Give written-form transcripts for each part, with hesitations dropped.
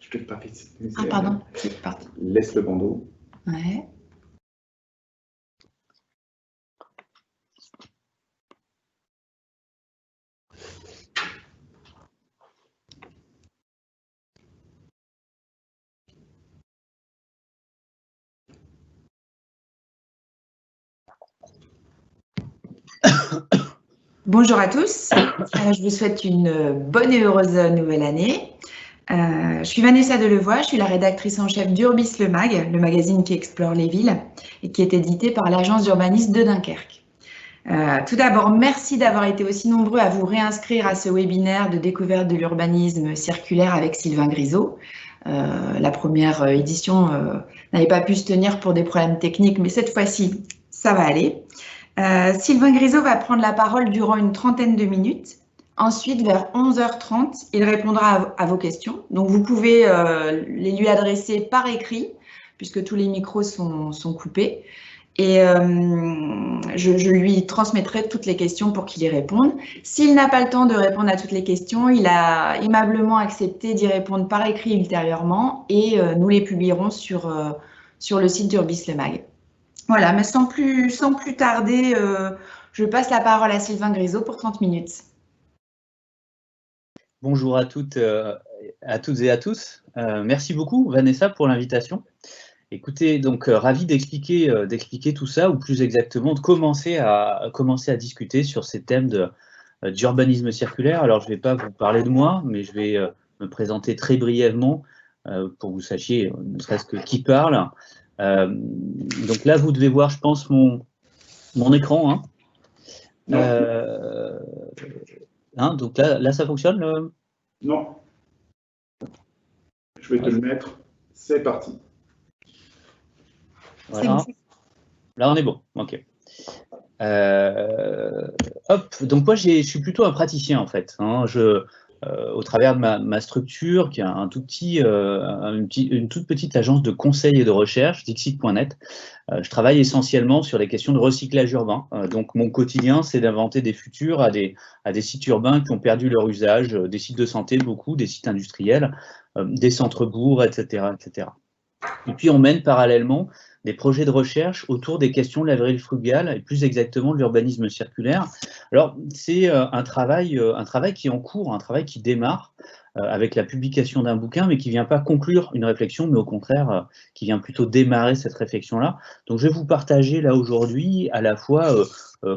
Je fais partie. Ah, pardon, c'est parti. Laisse le bandeau. Ouais. Bonjour à tous, je vous souhaite une bonne et heureuse nouvelle année. Je suis Vanessa Delevoye, je suis la rédactrice en chef d'Urbis le Mag, le magazine qui explore les villes et qui est édité par l'agence d'urbanisme de Dunkerque. Tout d'abord, merci d'avoir été aussi nombreux à vous réinscrire à ce webinaire de découverte de l'urbanisme circulaire avec Sylvain Grisot. La première édition n'avait pas pu se tenir pour des problèmes techniques, mais cette fois-ci, ça va aller. Sylvain Grisot va prendre la parole durant une trentaine de minutes. Ensuite, vers 11h30, il répondra à vos questions. Donc, vous pouvez les lui adresser par écrit, puisque tous les micros sont coupés. Et je lui transmettrai toutes les questions pour qu'il y réponde. S'il n'a pas le temps de répondre à toutes les questions, il a aimablement accepté d'y répondre par écrit ultérieurement et nous les publierons sur le site d'Urbis le Mag. Voilà, mais sans plus tarder, je passe la parole à Sylvain Grisot pour 30 minutes. Bonjour à toutes et à tous. Merci beaucoup, Vanessa, pour l'invitation. Écoutez, donc ravi d'expliquer tout ça, ou plus exactement de commencer à discuter sur ces thèmes d'urbanisme circulaire. Alors, je ne vais pas vous parler de moi, mais je vais me présenter très brièvement pour que vous sachiez ne serait-ce que qui parle. Donc là, vous devez voir, je pense, mon écran. Donc là, ça fonctionne Non. Je vais te le mettre. C'est parti. Voilà. Là, on est bon. OK. Hop. Donc moi, je suis plutôt un praticien en fait. Au travers de ma structure, qui est une toute petite agence de conseil et de recherche, Dixit.net, je travaille essentiellement sur les questions de recyclage urbain. Donc mon quotidien, c'est d'inventer des futurs à des sites urbains qui ont perdu leur usage, des sites de santé, beaucoup, des sites industriels, des centres-bourgs, etc., etc. Et puis on mène parallèlement des projets de recherche autour des questions de la ville frugale et plus exactement de l'urbanisme circulaire. Alors c'est un travail qui est en cours, un travail qui démarre avec la publication d'un bouquin, mais qui ne vient pas conclure une réflexion, mais au contraire qui vient plutôt démarrer cette réflexion-là. Donc je vais vous partager là aujourd'hui à la fois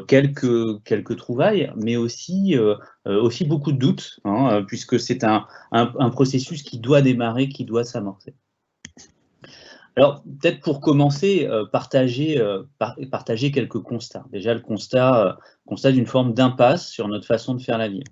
quelques trouvailles, mais aussi beaucoup de doutes, puisque c'est un processus qui doit démarrer, qui doit s'amorcer. Alors, peut-être pour commencer, partager quelques constats. Déjà, le constat d'une forme d'impasse sur notre façon de faire la ville.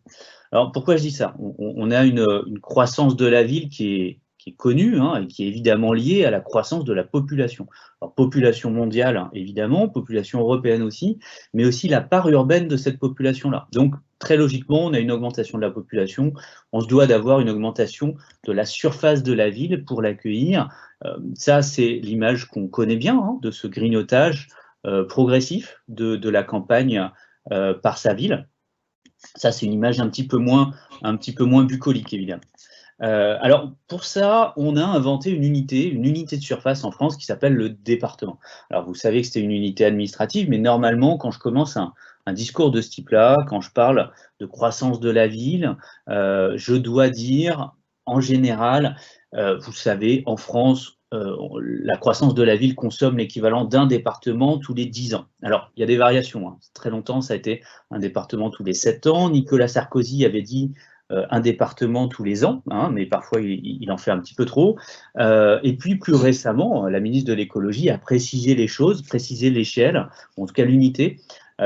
Alors, pourquoi je dis ça? On a une croissance de la ville qui est connue et qui est évidemment liée à la croissance de la population. Alors, population mondiale, évidemment, population européenne aussi, mais aussi la part urbaine de cette population-là. Donc, très logiquement, on a une augmentation de la population, on se doit d'avoir une augmentation de la surface de la ville pour l'accueillir. Ça, c'est l'image qu'on connaît bien de ce grignotage progressif de la campagne par sa ville. Ça, c'est une image un petit peu moins bucolique, évidemment. Alors, pour ça, on a inventé une unité de surface en France qui s'appelle le département. Alors, vous savez que c'était une unité administrative, mais normalement, quand je commence un discours de ce type-là, quand je parle de croissance de la ville, je dois dire, en général, vous savez, en France, la croissance de la ville consomme l'équivalent d'un département tous les 10 ans. Alors, il y a des variations. Très longtemps, ça a été un département tous les 7 ans. Nicolas Sarkozy avait dit un département tous les ans, mais parfois il en fait un petit peu trop. Et puis plus récemment, la ministre de l'écologie a précisé les choses, précisé l'échelle, en tout cas l'unité.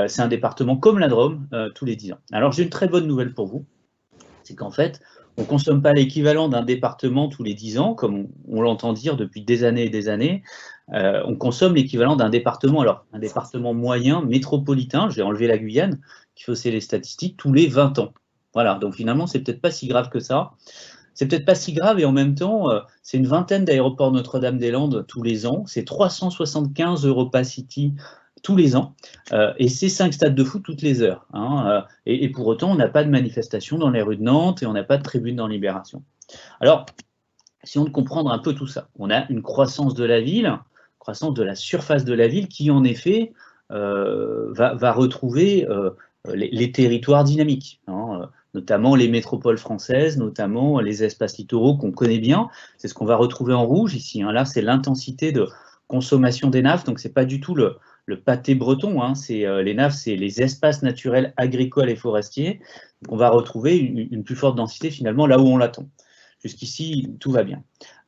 C'est un département comme la Drôme tous les 10 ans. Alors j'ai une très bonne nouvelle pour vous, c'est qu'en fait, on ne consomme pas l'équivalent d'un département tous les 10 ans, comme on l'entend dire depuis des années et des années. On consomme l'équivalent d'un département, alors un département moyen, métropolitain, j'ai enlevé la Guyane, qui faisait les statistiques, tous les 20 ans. Voilà, donc finalement, c'est peut-être pas si grave que ça. C'est peut-être pas si grave et en même temps, c'est une vingtaine d'aéroports Notre-Dame-des-Landes tous les ans, c'est 375 Europa City tous les ans, et c'est 5 stades de foot toutes les heures. Et pour autant, on n'a pas de manifestation dans les rues de Nantes et on n'a pas de tribune dans Libération. Alors, essayons de comprendre un peu tout ça. On a une croissance de la ville, croissance de la surface de la ville qui, en effet, va retrouver les territoires dynamiques, hein, notamment les métropoles françaises, notamment les espaces littoraux qu'on connaît bien. C'est ce qu'on va retrouver en rouge ici. Hein. Là, c'est l'intensité de consommation des naves, donc c'est pas du tout le pâté breton, hein, les naves, c'est les espaces naturels agricoles et forestiers. Donc on va retrouver une plus forte densité finalement là où on l'attend. Jusqu'ici, tout va bien.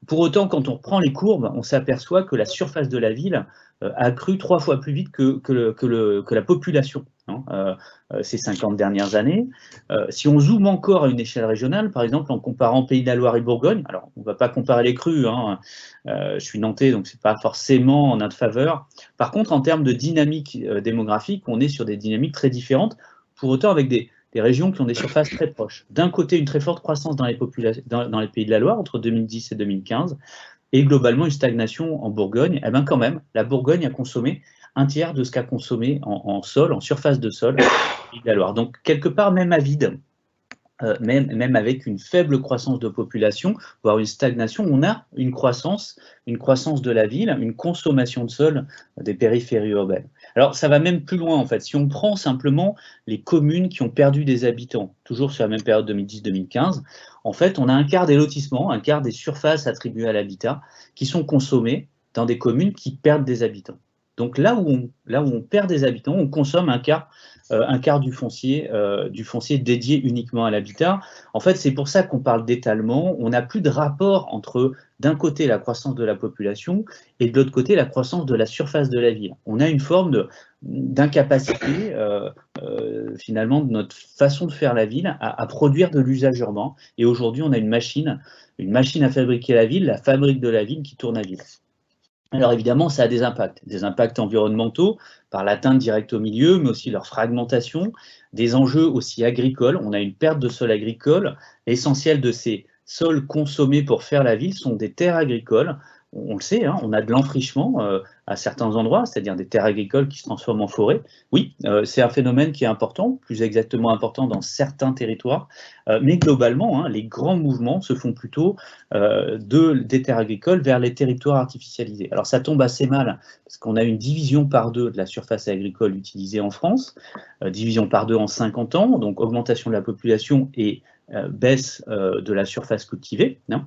Pour autant, quand on reprend les courbes, on s'aperçoit que la surface de la ville a crû 3 fois plus vite que la population, hein, ces 50 dernières années. Si on zoome encore à une échelle régionale, par exemple en comparant Pays de la Loire et Bourgogne, alors on ne va pas comparer les crues, hein, je suis nantais donc ce n'est pas forcément en notre faveur. Par contre, en termes de dynamique démographique, on est sur des dynamiques très différentes, pour autant avec des régions qui ont des surfaces très proches. D'un côté, une très forte croissance dans les Pays de la Loire entre 2010 et 2015, et globalement une stagnation en Bourgogne. Et bien quand même, la Bourgogne a consommé un tiers de ce qu'a consommé en sol, en surface de sol, Pays de la Loire. Donc quelque part, même à vide, même avec une faible croissance de population, voire une stagnation, on a une croissance de la ville, une consommation de sol des périphéries urbaines. Alors ça va même plus loin en fait, si on prend simplement les communes qui ont perdu des habitants, toujours sur la même période 2010-2015, en fait on a un quart des lotissements, un quart des surfaces attribuées à l'habitat qui sont consommées dans des communes qui perdent des habitants. Donc là où on perd des habitants, on consomme un quart du foncier dédié uniquement à l'habitat. En fait, c'est pour ça qu'on parle d'étalement. On n'a plus de rapport entre, d'un côté, la croissance de la population et de l'autre côté, la croissance de la surface de la ville. On a une forme d'incapacité, finalement, de notre façon de faire la ville à produire de l'usage urbain. Et aujourd'hui, on a une machine à fabriquer la ville, la fabrique de la ville qui tourne à vide. Alors évidemment, ça a des impacts environnementaux par l'atteinte directe au milieu, mais aussi leur fragmentation, des enjeux aussi agricoles. On a une perte de sol agricole. L'essentiel de ces sols consommés pour faire la ville sont des terres agricoles. On le sait, hein, on a de l'enfrichement à certains endroits, c'est-à-dire des terres agricoles qui se transforment en forêt. Oui, c'est un phénomène qui est important, plus exactement important dans certains territoires, mais globalement, hein, les grands mouvements se font plutôt des terres agricoles vers les territoires artificialisés. Alors ça tombe assez mal, parce qu'on a une division par 2 de la surface agricole utilisée en France, division par 2 en 50 ans, donc augmentation de la population et baisse de la surface cultivée, hein.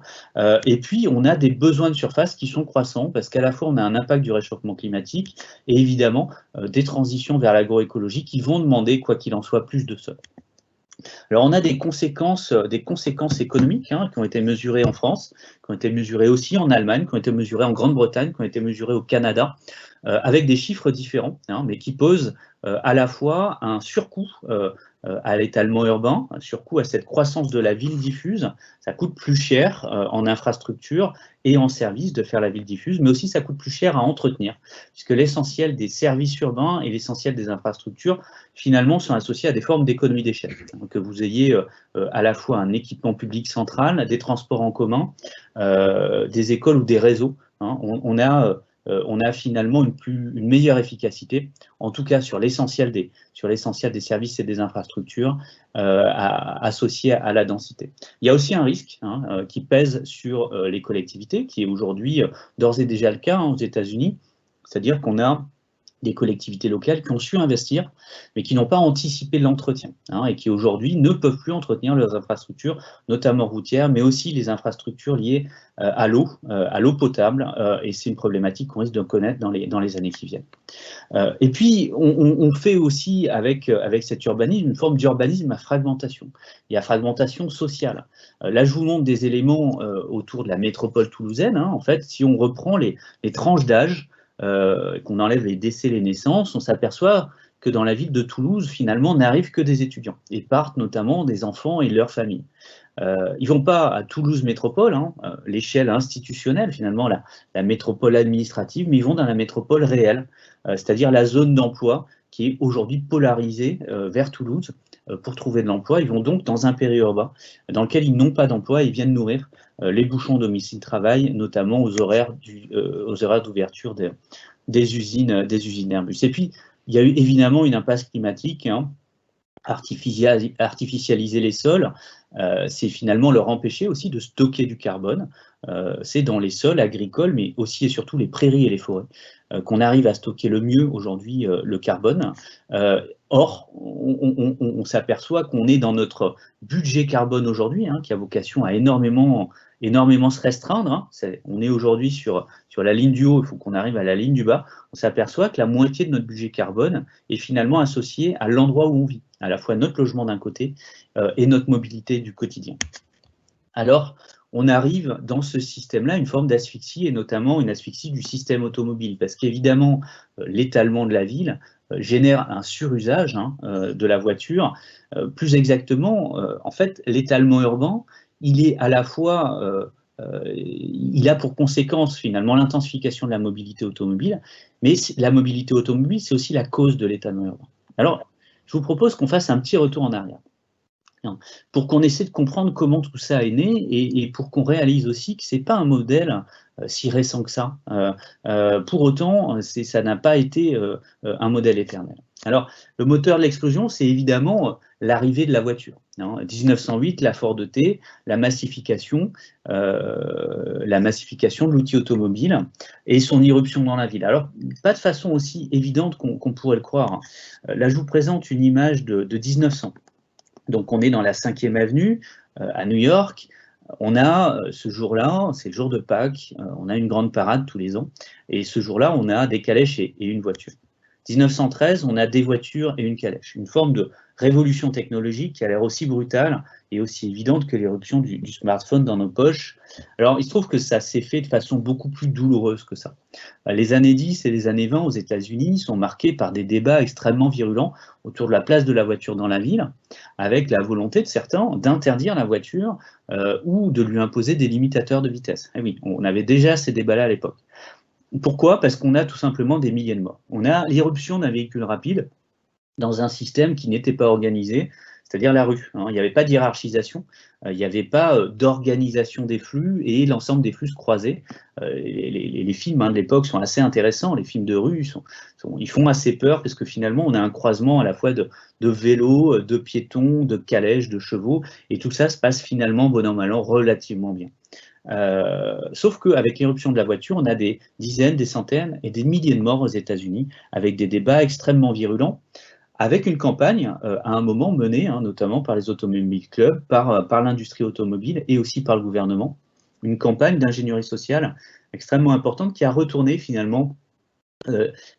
Et puis on a des besoins de surface qui sont croissants parce qu'à la fois on a un impact du réchauffement climatique et évidemment des transitions vers l'agroécologie qui vont demander, quoi qu'il en soit, plus de sol. Alors on a des conséquences économiques, hein, qui ont été mesurées en France, qui ont été mesurées aussi en Allemagne, qui ont été mesurées en Grande-Bretagne, qui ont été mesurées au Canada, avec des chiffres différents, hein, mais qui posent à la fois un surcoût à l'étalement urbain, un surcoût à cette croissance de la ville diffuse. Ça coûte plus cher en infrastructure et en services de faire la ville diffuse, mais aussi ça coûte plus cher à entretenir, puisque l'essentiel des services urbains et l'essentiel des infrastructures, finalement, sont associés à des formes d'économie d'échelle. Que vous ayez à la fois un équipement public central, des transports en commun, des écoles ou des réseaux, hein. On a finalement une meilleure efficacité, en tout cas sur l'essentiel des services et des infrastructures associés à la densité. Il y a aussi un risque, hein, qui pèse sur les collectivités, qui est aujourd'hui d'ores et déjà le cas, hein, aux États-Unis, c'est-à-dire qu'on a des collectivités locales qui ont su investir, mais qui n'ont pas anticipé l'entretien, hein, et qui aujourd'hui ne peuvent plus entretenir leurs infrastructures, notamment routières, mais aussi les infrastructures liées à l'eau potable, et c'est une problématique qu'on risque de connaître dans les années qui viennent. Et puis, on fait aussi avec cet urbanisme une forme d'urbanisme à fragmentation, et à fragmentation sociale. Là, je vous montre des éléments autour de la métropole toulousaine, hein. En fait, si on reprend les tranches d'âge, qu'on enlève les décès, les naissances, on s'aperçoit que dans la ville de Toulouse, finalement, n'arrivent que des étudiants, et partent notamment des enfants et leurs familles. Ils ne vont pas à Toulouse métropole, hein, l'échelle institutionnelle, finalement, la métropole administrative, mais ils vont dans la métropole réelle, c'est-à-dire la zone d'emploi qui est aujourd'hui polarisée vers Toulouse pour trouver de l'emploi. Ils vont donc dans un périurbain dans lequel ils n'ont pas d'emploi et viennent nourrir les bouchons domicile-travail, notamment aux horaires d'ouverture des usines Airbus. Et puis, il y a eu évidemment une impasse climatique, hein, artificialiser les sols, c'est finalement leur empêcher aussi de stocker du carbone. C'est dans les sols agricoles, mais aussi et surtout les prairies et les forêts, qu'on arrive à stocker le mieux aujourd'hui le carbone. Or, on s'aperçoit qu'on est dans notre budget carbone aujourd'hui, qui a vocation à énormément se restreindre. On est aujourd'hui sur la ligne du haut, il faut qu'on arrive à la ligne du bas. On s'aperçoit que la moitié de notre budget carbone est finalement associée à l'endroit où on vit, à la fois notre logement d'un côté et notre mobilité du quotidien. Alors, on arrive dans ce système-là à une forme d'asphyxie, et notamment une asphyxie du système automobile, parce qu'évidemment, l'étalement de la ville génère un surusage de la voiture. Plus exactement, en fait, l'étalement urbain, il est à la fois, il a pour conséquence finalement l'intensification de la mobilité automobile, mais la mobilité automobile, c'est aussi la cause de l'étalement urbain. Alors, je vous propose qu'on fasse un petit retour en arrière, pour qu'on essaie de comprendre comment tout ça est né, et pour qu'on réalise aussi que ce n'est pas un modèle si récent que ça. Pour autant, ça n'a pas été un modèle éternel. Alors, le moteur de l'explosion, c'est évidemment l'arrivée de la voiture. 1908, la Ford T, la massification de l'outil automobile et son irruption dans la ville. Alors, pas de façon aussi évidente qu'on pourrait le croire. Là, je vous présente une image de 1900. Donc, on est dans la 5e avenue, à New York. On a ce jour-là, c'est le jour de Pâques, on a une grande parade tous les ans. Et ce jour-là, on a des calèches et une voiture. 1913, on a des voitures et une calèche. Une forme de révolution technologique qui a l'air aussi brutale et aussi évidente que l'éruption du smartphone dans nos poches. Alors, il se trouve que ça s'est fait de façon beaucoup plus douloureuse que ça. Les années 10 et les années 20 aux États-Unis sont marquées par des débats extrêmement virulents autour de la place de la voiture dans la ville, avec la volonté de certains d'interdire la voiture ou de lui imposer des limitateurs de vitesse. Et oui, on avait déjà ces débats-là à l'époque. Pourquoi? Parce qu'on a tout simplement des milliers de morts. On a l'irruption d'un véhicule rapide dans un système qui n'était pas organisé, c'est-à-dire la rue. Il n'y avait pas de hiérarchisation, il n'y avait pas d'organisation des flux et l'ensemble des flux se croisaient. Les films de l'époque sont assez intéressants, les films de rue, ils font assez peur parce que finalement on a un croisement à la fois de vélos, de piétons, de calèches, de chevaux, et tout ça se passe finalement, bon an mal an, relativement bien. Sauf qu'avec l'éruption de la voiture, on a des dizaines, des centaines et des milliers de morts aux États-Unis, avec des débats extrêmement virulents, avec une campagne à un moment menée, notamment par les Automobile Clubs, par l'industrie automobile et aussi par le gouvernement, une campagne d'ingénierie sociale extrêmement importante qui a retourné finalement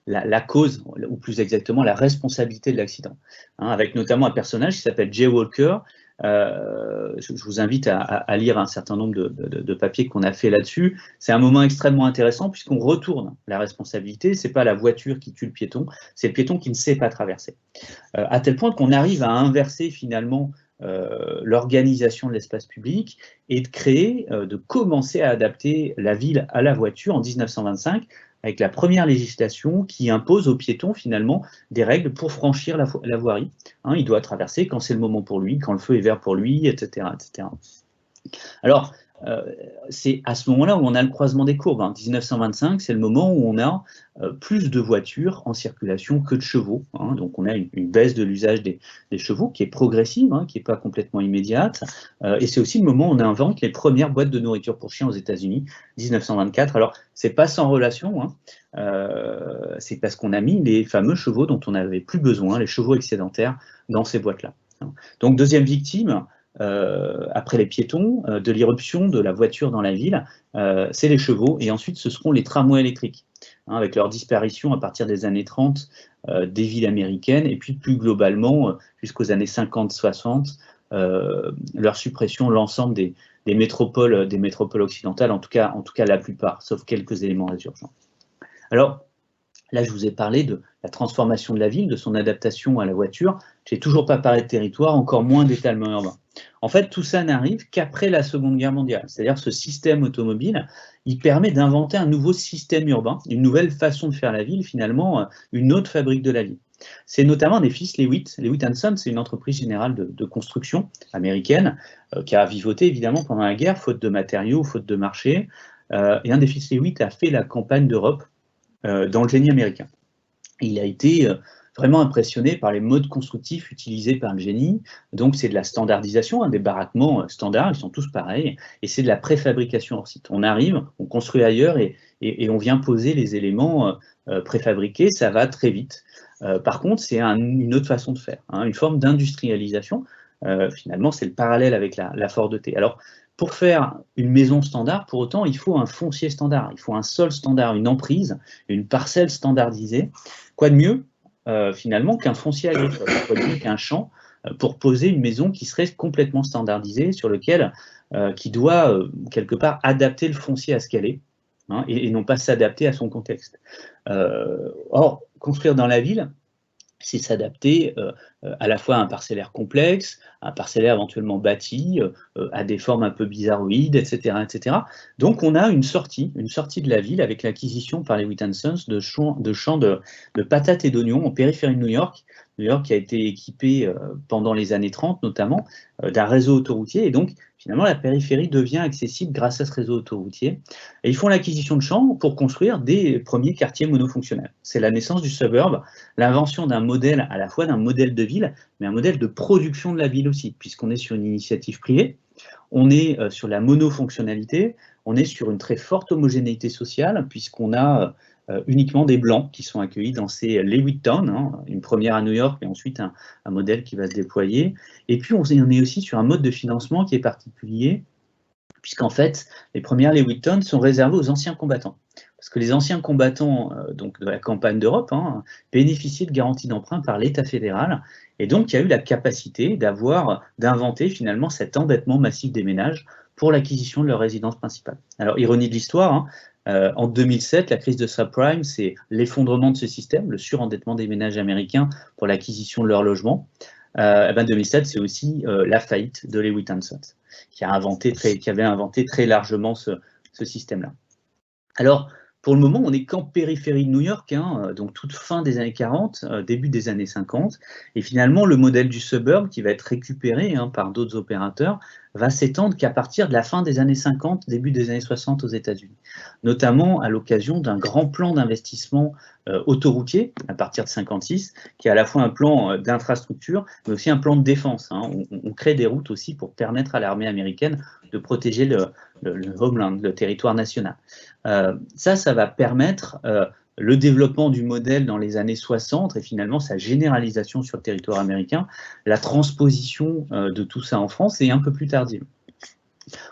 la cause, ou plus exactement la responsabilité de l'accident, avec notamment un personnage qui s'appelle Jay Walker. Je vous invite à lire un certain nombre de papiers qu'on a fait là-dessus. C'est un moment extrêmement intéressant puisqu'on retourne la responsabilité. C'est pas la voiture qui tue le piéton, c'est le piéton qui ne sait pas traverser. À tel point qu'on arrive à inverser finalement l'organisation de l'espace public et de créer, de commencer à adapter la ville à la voiture en 1925, avec la première législation qui impose aux piétons finalement des règles pour franchir la voirie. Il doit traverser quand c'est le moment pour lui, quand le feu est vert pour lui, etc. etc. Alors, c'est à ce moment-là où on a le croisement des courbes. 1925, c'est le moment où on a plus de voitures en circulation que de chevaux. Donc, on a une baisse de l'usage des chevaux qui est progressive, qui n'est pas complètement immédiate. Et c'est aussi le moment où on invente les premières boîtes de nourriture pour chiens aux États-Unis, 1924. Alors, c'est pas sans relation. C'est parce qu'on a mis les fameux chevaux dont on n'avait plus besoin, les chevaux excédentaires, dans ces boîtes-là. Donc, deuxième victime, après les piétons, de l'irruption de la voiture dans la ville, c'est les chevaux, et ensuite ce seront les tramways électriques, avec leur disparition à partir des années 30 des villes américaines, et puis plus globalement jusqu'aux années 50-60, leur suppression, l'ensemble des métropoles occidentales, en tout cas la plupart, sauf quelques éléments résurgents. Alors, là, je vous ai parlé de la transformation de la ville, de son adaptation à la voiture. Je n'ai toujours pas parlé de territoire, encore moins d'étalement urbain. En fait, tout ça n'arrive qu'après la Seconde Guerre mondiale. C'est-à-dire ce système automobile, il permet d'inventer un nouveau système urbain, une nouvelle façon de faire la ville, finalement, une autre fabrique de la ville. C'est notamment des fils Leavitt. Leavitt & Sons, c'est une entreprise générale de construction américaine qui a vivoté évidemment pendant la guerre, faute de matériaux, faute de marché. Et un des fils Leavitt a fait la campagne d'Europe dans le génie américain. Il a été vraiment impressionné par les modes constructifs utilisés par le génie. Donc c'est de la standardisation, hein, des baraquements standards, ils sont tous pareils, et c'est de la préfabrication hors site. On arrive, on construit ailleurs et on vient poser les éléments préfabriqués, ça va très vite. Par contre, c'est une autre façon de faire, hein, une forme d'industrialisation. Finalement, c'est le parallèle avec la Ford T. Alors, pour faire une maison standard, pour autant, il faut un foncier standard, il faut un sol standard, une emprise, une parcelle standardisée. Quoi de mieux, finalement, qu'un foncier agricole, quoi de mieux qu'un champ pour poser une maison qui serait complètement standardisée, sur lequel, qui doit, quelque part, adapter le foncier à ce qu'elle est, hein, et non pas s'adapter à son contexte. Or, construire dans la ville, c'est s'adapter à la fois à un parcellaire complexe, à un parcellaire éventuellement bâti, à des formes un peu bizarroïdes, etc., etc. Donc on a une sortie de la ville avec l'acquisition par les Wheat & Sons de champs de patates et d'oignons en périphérie de New York. New York qui a été équipé pendant les années 30 notamment d'un réseau autoroutier, et donc finalement la périphérie devient accessible grâce à ce réseau autoroutier. Et ils font l'acquisition de champs pour construire des premiers quartiers monofonctionnels. C'est la naissance du suburb, l'invention d'un modèle, à la fois d'un modèle de ville, mais un modèle de production de la ville aussi, puisqu'on est sur une initiative privée, on est sur la monofonctionnalité, on est sur une très forte homogénéité sociale, puisqu'on a uniquement des blancs qui sont accueillis dans ces Lewitt Town, hein, une première à New York et ensuite un modèle qui va se déployer. Et puis on est aussi sur un mode de financement qui est particulier, puisqu'en fait les premières Lewitt Town sont réservées aux anciens combattants. Parce que les anciens combattants donc de la campagne d'Europe bénéficiaient de garanties d'emprunt par l'État fédéral, et donc il y a eu la capacité d'inventer finalement cet endettement massif des ménages pour l'acquisition de leur résidence principale. Alors, ironie de l'histoire, en 2007, la crise de subprime, c'est l'effondrement de ce système, le surendettement des ménages américains pour l'acquisition de leur logement. 2007, c'est aussi la faillite de Lewitt & Sons, qui avait inventé très largement ce système-là. Alors, pour le moment, on n'est qu'en périphérie de New York, donc toute fin des années 40, début des années 50, et finalement, le modèle du suburb, qui va être récupéré par d'autres opérateurs, va s'étendre qu'à partir de la fin des années 50, début des années 60 aux États-Unis, notamment à l'occasion d'un grand plan d'investissement autoroutier, à partir de 56, qui est à la fois un plan d'infrastructure, mais aussi un plan de défense. On crée des routes aussi pour permettre à l'armée américaine de protéger le homeland, le territoire national. Ça va permettre le développement du modèle dans les années 60 et finalement sa généralisation sur le territoire américain. La transposition de tout ça en France est un peu plus tardive.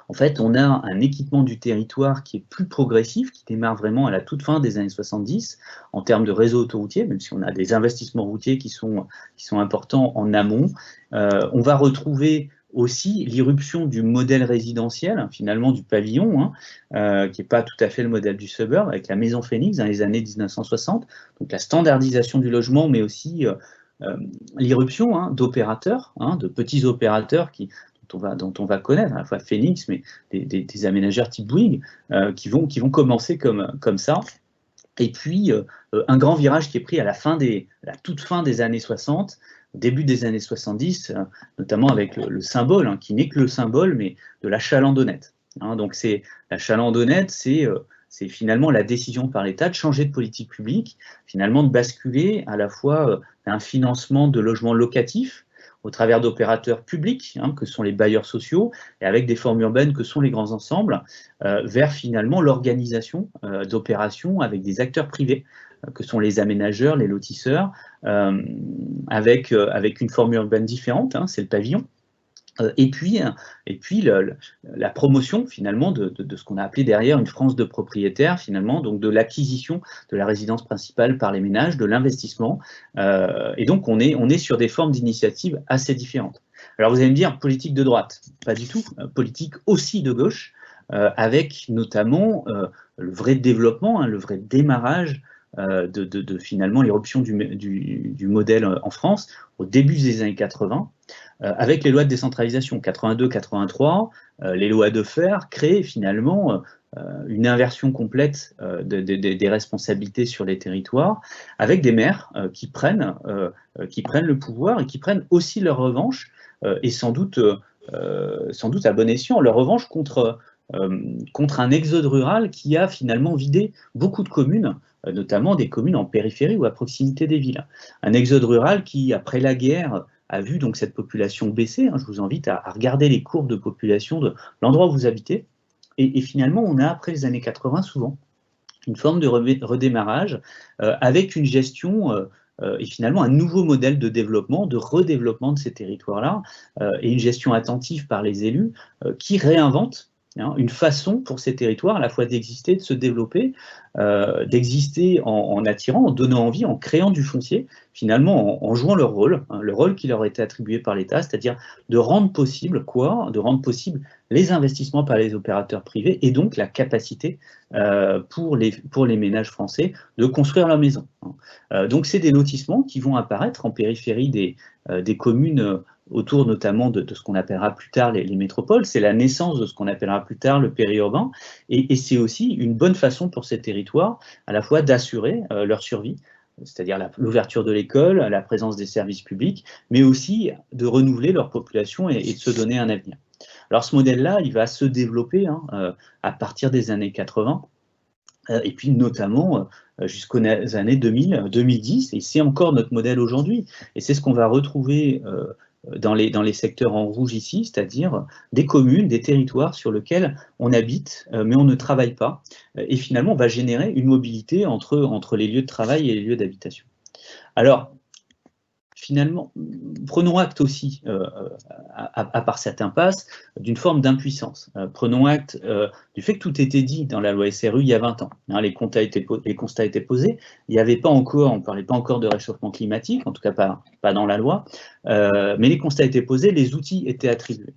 En fait, on a un équipement du territoire qui est plus progressif, qui démarre vraiment à la toute fin des années 70 en termes de réseau autoroutier, même si on a des investissements routiers qui sont importants en amont. On va retrouver aussi l'irruption du modèle résidentiel, finalement du pavillon, qui n'est pas tout à fait le modèle du suburb, avec la maison Phoenix dans les années 1960, donc la standardisation du logement, mais aussi l'irruption d'opérateurs, de petits opérateurs dont on va connaître, à la fois Phoenix, mais des aménageurs type Bouygues, qui vont commencer comme ça. Et puis, un grand virage qui est pris à la toute fin des années 60, début des années 70, notamment avec le symbole, qui n'est que le symbole, mais de la chalandonnette. Donc, la chalandonnette, c'est finalement la décision par l'État de changer de politique publique, finalement de basculer à la fois un financement de logements locatifs, au travers d'opérateurs publics, que sont les bailleurs sociaux, et avec des formes urbaines que sont les grands ensembles, vers finalement l'organisation d'opérations avec des acteurs privés, que sont les aménageurs, les lotisseurs, avec une forme urbaine différente, c'est le pavillon. Et puis la promotion finalement de ce qu'on a appelé derrière une France de propriétaires, finalement, donc de l'acquisition de la résidence principale par les ménages, de l'investissement, et donc on est sur des formes d'initiatives assez différentes. Alors vous allez me dire, politique de droite, pas du tout, politique aussi de gauche, avec notamment le vrai développement, le vrai démarrage de finalement l'éruption du modèle en France au début des années 80, avec les lois de décentralisation 82-83, les lois de fer créent finalement une inversion complète des responsabilités sur les territoires, avec des maires qui prennent le pouvoir et qui prennent aussi leur revanche, et sans doute à bon escient, leur revanche contre un exode rural qui a finalement vidé beaucoup de communes notamment des communes en périphérie ou à proximité des villes. Un exode rural qui, après la guerre, a vu donc cette population baisser. Je vous invite à regarder les courbes de population de l'endroit où vous habitez. Et finalement, on a, après les années 80, souvent, une forme de redémarrage avec une gestion et finalement un nouveau modèle de développement, de redéveloppement de ces territoires-là, et une gestion attentive par les élus qui réinvente une façon pour ces territoires à la fois d'exister, de se développer, d'exister en attirant, en donnant envie, en créant du foncier, finalement en jouant leur rôle, le rôle qui leur a été attribué par l'État, c'est-à-dire de rendre possible quoi? De rendre possible les investissements par les opérateurs privés et donc la capacité pour les ménages français de construire leur maison. Donc c'est des lotissements qui vont apparaître en périphérie des communes autour notamment de ce qu'on appellera plus tard les métropoles. C'est la naissance de ce qu'on appellera plus tard le périurbain, et c'est aussi une bonne façon pour ces territoires à la fois d'assurer leur survie, c'est-à-dire l'ouverture de l'école, la présence des services publics, mais aussi de renouveler leur population et de se donner un avenir. Alors ce modèle-là, il va se développer à partir des années 80, et puis notamment jusqu'aux années 2000, 2010, et c'est encore notre modèle aujourd'hui, et c'est ce qu'on va retrouver dans les secteurs en rouge ici, c'est-à-dire des communes, des territoires sur lesquels on habite, mais on ne travaille pas, et finalement on va générer une mobilité entre les lieux de travail et les lieux d'habitation. Alors, finalement, prenons acte aussi, à part cette impasse, d'une forme d'impuissance. Prenons acte du fait que tout était dit dans la loi SRU il y a 20 ans. Les constats étaient posés, il n'y avait pas encore, on ne parlait pas encore de réchauffement climatique, en tout cas pas dans la loi, mais les constats étaient posés, les outils étaient attribués.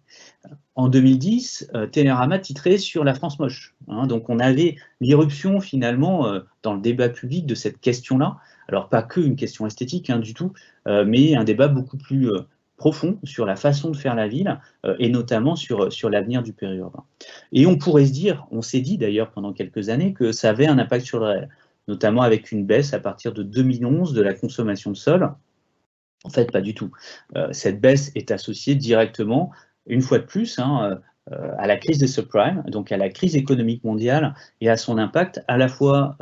En 2010, Télérama titrait sur la France moche. Donc on avait l'irruption finalement dans le débat public de cette question-là. Alors pas qu'une question esthétique du tout, mais un débat beaucoup plus profond sur la façon de faire la ville et notamment sur l'avenir du périurbain. Et on pourrait se dire, on s'est dit d'ailleurs pendant quelques années que ça avait un impact sur le réel, notamment avec une baisse à partir de 2011 de la consommation de sol. En fait, pas du tout. Cette baisse est associée directement, une fois de plus, à la crise des subprimes, donc à la crise économique mondiale et à son impact à la fois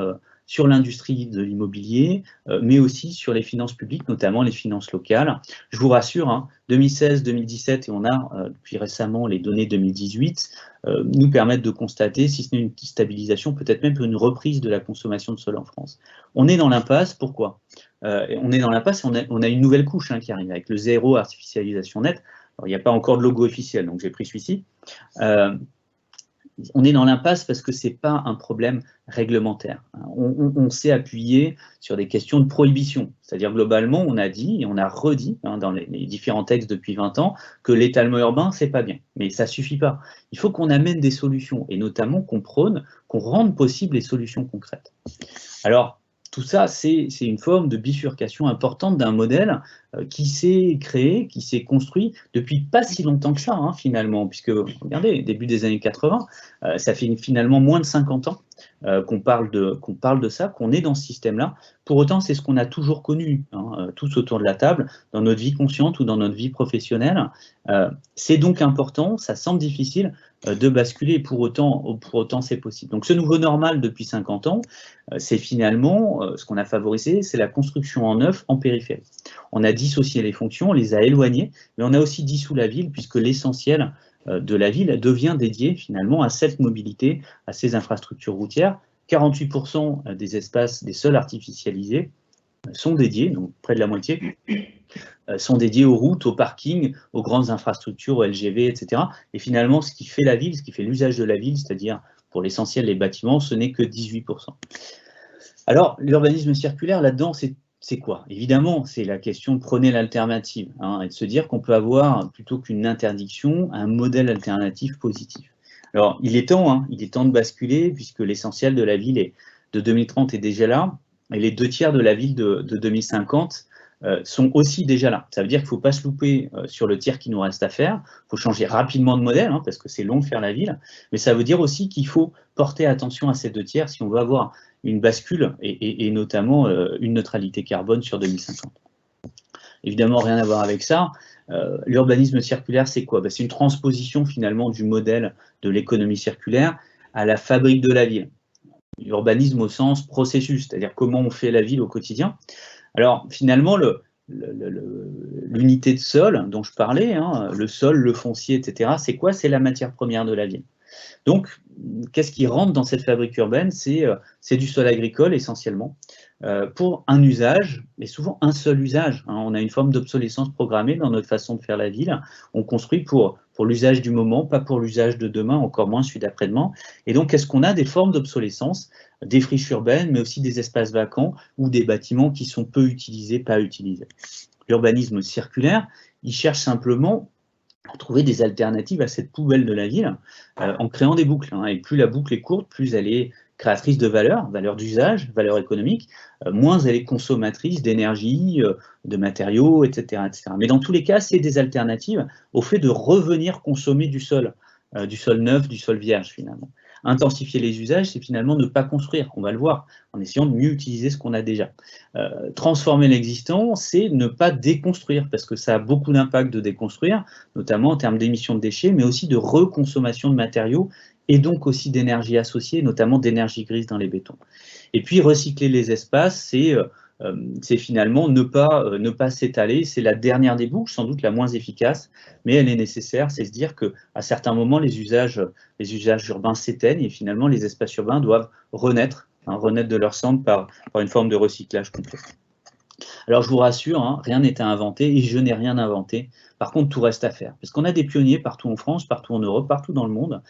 sur l'industrie de l'immobilier, mais aussi sur les finances publiques, notamment les finances locales. Je vous rassure, 2016, 2017, et on a depuis récemment les données 2018, nous permettent de constater, si ce n'est une stabilisation, peut-être même une reprise de la consommation de sol en France. On est dans l'impasse, pourquoi on est dans l'impasse, on a une nouvelle couche qui arrive, avec le zéro artificialisation nette. Alors, il n'y a pas encore de logo officiel, donc j'ai pris celui-ci. On est dans l'impasse parce que ce n'est pas un problème réglementaire. On s'est appuyé sur des questions de prohibition. C'est-à-dire, globalement, on a dit et on a redit dans les différents textes depuis 20 ans que l'étalement urbain, c'est pas bien. Mais ça ne suffit pas. Il faut qu'on amène des solutions et notamment qu'on prône, qu'on rende possible les solutions concrètes. Alors, tout ça, c'est une forme de bifurcation importante d'un modèle qui s'est créé, qui s'est construit depuis pas si longtemps que ça, finalement, puisque, regardez, début des années 80, ça fait finalement moins de 50 ans qu'on parle de ça, qu'on est dans ce système-là. Pour autant, c'est ce qu'on a toujours connu, tous autour de la table, dans notre vie consciente ou dans notre vie professionnelle. C'est donc important, ça semble difficile de basculer, pour autant c'est possible. Donc ce nouveau normal depuis 50 ans, c'est finalement ce qu'on a favorisé, c'est la construction en neuf en périphérie. On a dissocié les fonctions, on les a éloignées, mais on a aussi dissous la ville, puisque l'essentiel de la ville devient dédié finalement à cette mobilité, à ces infrastructures routières. 48% des espaces, des sols artificialisés sont dédiés, donc près de la moitié, sont dédiés aux routes, aux parkings, aux grandes infrastructures, aux LGV, etc. Et finalement, ce qui fait la ville, ce qui fait l'usage de la ville, c'est-à-dire pour l'essentiel les bâtiments, ce n'est que 18%. Alors, l'urbanisme circulaire, là-dedans, c'est quoi? Évidemment, c'est la question de prôner l'alternative, et de se dire qu'on peut avoir, plutôt qu'une interdiction, un modèle alternatif positif. Alors, il est temps de basculer, puisque l'essentiel de la ville de 2030 est déjà là, et les 2/3 de la ville de 2050 sont aussi déjà là. Ça veut dire qu'il ne faut pas se louper sur le tiers qui nous reste à faire, il faut changer rapidement de modèle, parce que c'est long de faire la ville, mais ça veut dire aussi qu'il faut porter attention à ces 2/3 si on veut avoir une bascule et notamment une neutralité carbone sur 2050. Évidemment, rien à voir avec ça. L'urbanisme circulaire, c'est quoi? C'est une transposition finalement du modèle de l'économie circulaire à la fabrique de la ville. urbanisme au sens processus, c'est-à-dire comment on fait la ville au quotidien. Alors finalement, l'unité de sol dont je parlais, hein, le sol, le foncier, etc., c'est quoi? C'est la matière première de la ville. Donc, qu'est-ce qui rentre dans cette fabrique urbaine? C'est du sol agricole essentiellement, pour un usage, mais souvent un seul usage, hein. On a une forme d'obsolescence programmée dans notre façon de faire la ville. On construit pour l'usage du moment, pas pour l'usage de demain, encore moins celui d'après-demain. Et donc, est-ce qu'on a des formes d'obsolescence, des friches urbaines, mais aussi des espaces vacants ou des bâtiments qui sont peu utilisés, pas utilisés? L'urbanisme circulaire, il cherche simplement à trouver des alternatives à cette poubelle de la ville, en créant des boucles, hein. Et plus la boucle est courte, plus elle est créatrice de valeur, valeur d'usage, valeur économique, moins elle est consommatrice d'énergie, de matériaux, etc., etc. Mais dans tous les cas, c'est des alternatives au fait de revenir consommer du sol neuf, du sol vierge finalement. Intensifier les usages, c'est finalement ne pas construire, on va le voir, en essayant de mieux utiliser ce qu'on a déjà. Transformer l'existant, c'est ne pas déconstruire, parce que ça a beaucoup d'impact de déconstruire, notamment en termes d'émissions de déchets, mais aussi de reconsommation de matériaux, et donc aussi d'énergie associée, notamment d'énergie grise dans les bétons. Et puis recycler les espaces, c'est finalement ne pas s'étaler, c'est la dernière des boucles, sans doute la moins efficace, mais elle est nécessaire, c'est se dire qu'à certains moments, les usages urbains s'éteignent, et finalement les espaces urbains doivent renaître, hein, renaître de leur centre par une forme de recyclage complet. Alors je vous rassure, hein, rien n'est à inventer, et je n'ai rien inventé. Par contre, tout reste à faire, parce qu'on a des pionniers partout en France, partout en Europe, partout dans le monde,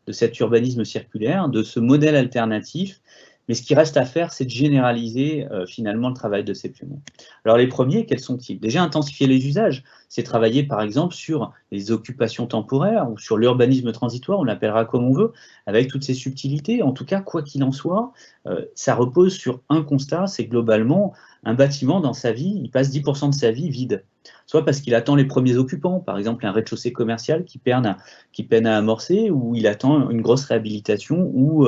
de cet urbanisme circulaire, de ce modèle alternatif. Mais ce qui reste à faire, c'est de généraliser finalement le travail de ces pionniers. Alors les premiers, quels sont-ils? Déjà, intensifier les usages, c'est travailler par exemple sur les occupations temporaires ou sur l'urbanisme transitoire, on l'appellera comme on veut, avec toutes ces subtilités. En tout cas, quoi qu'il en soit, ça repose sur un constat, c'est globalement un bâtiment dans sa vie, il passe 10% de sa vie vide. Soit parce qu'il attend les premiers occupants, par exemple un rez-de-chaussée commercial qui peine à amorcer, ou il attend une grosse réhabilitation ou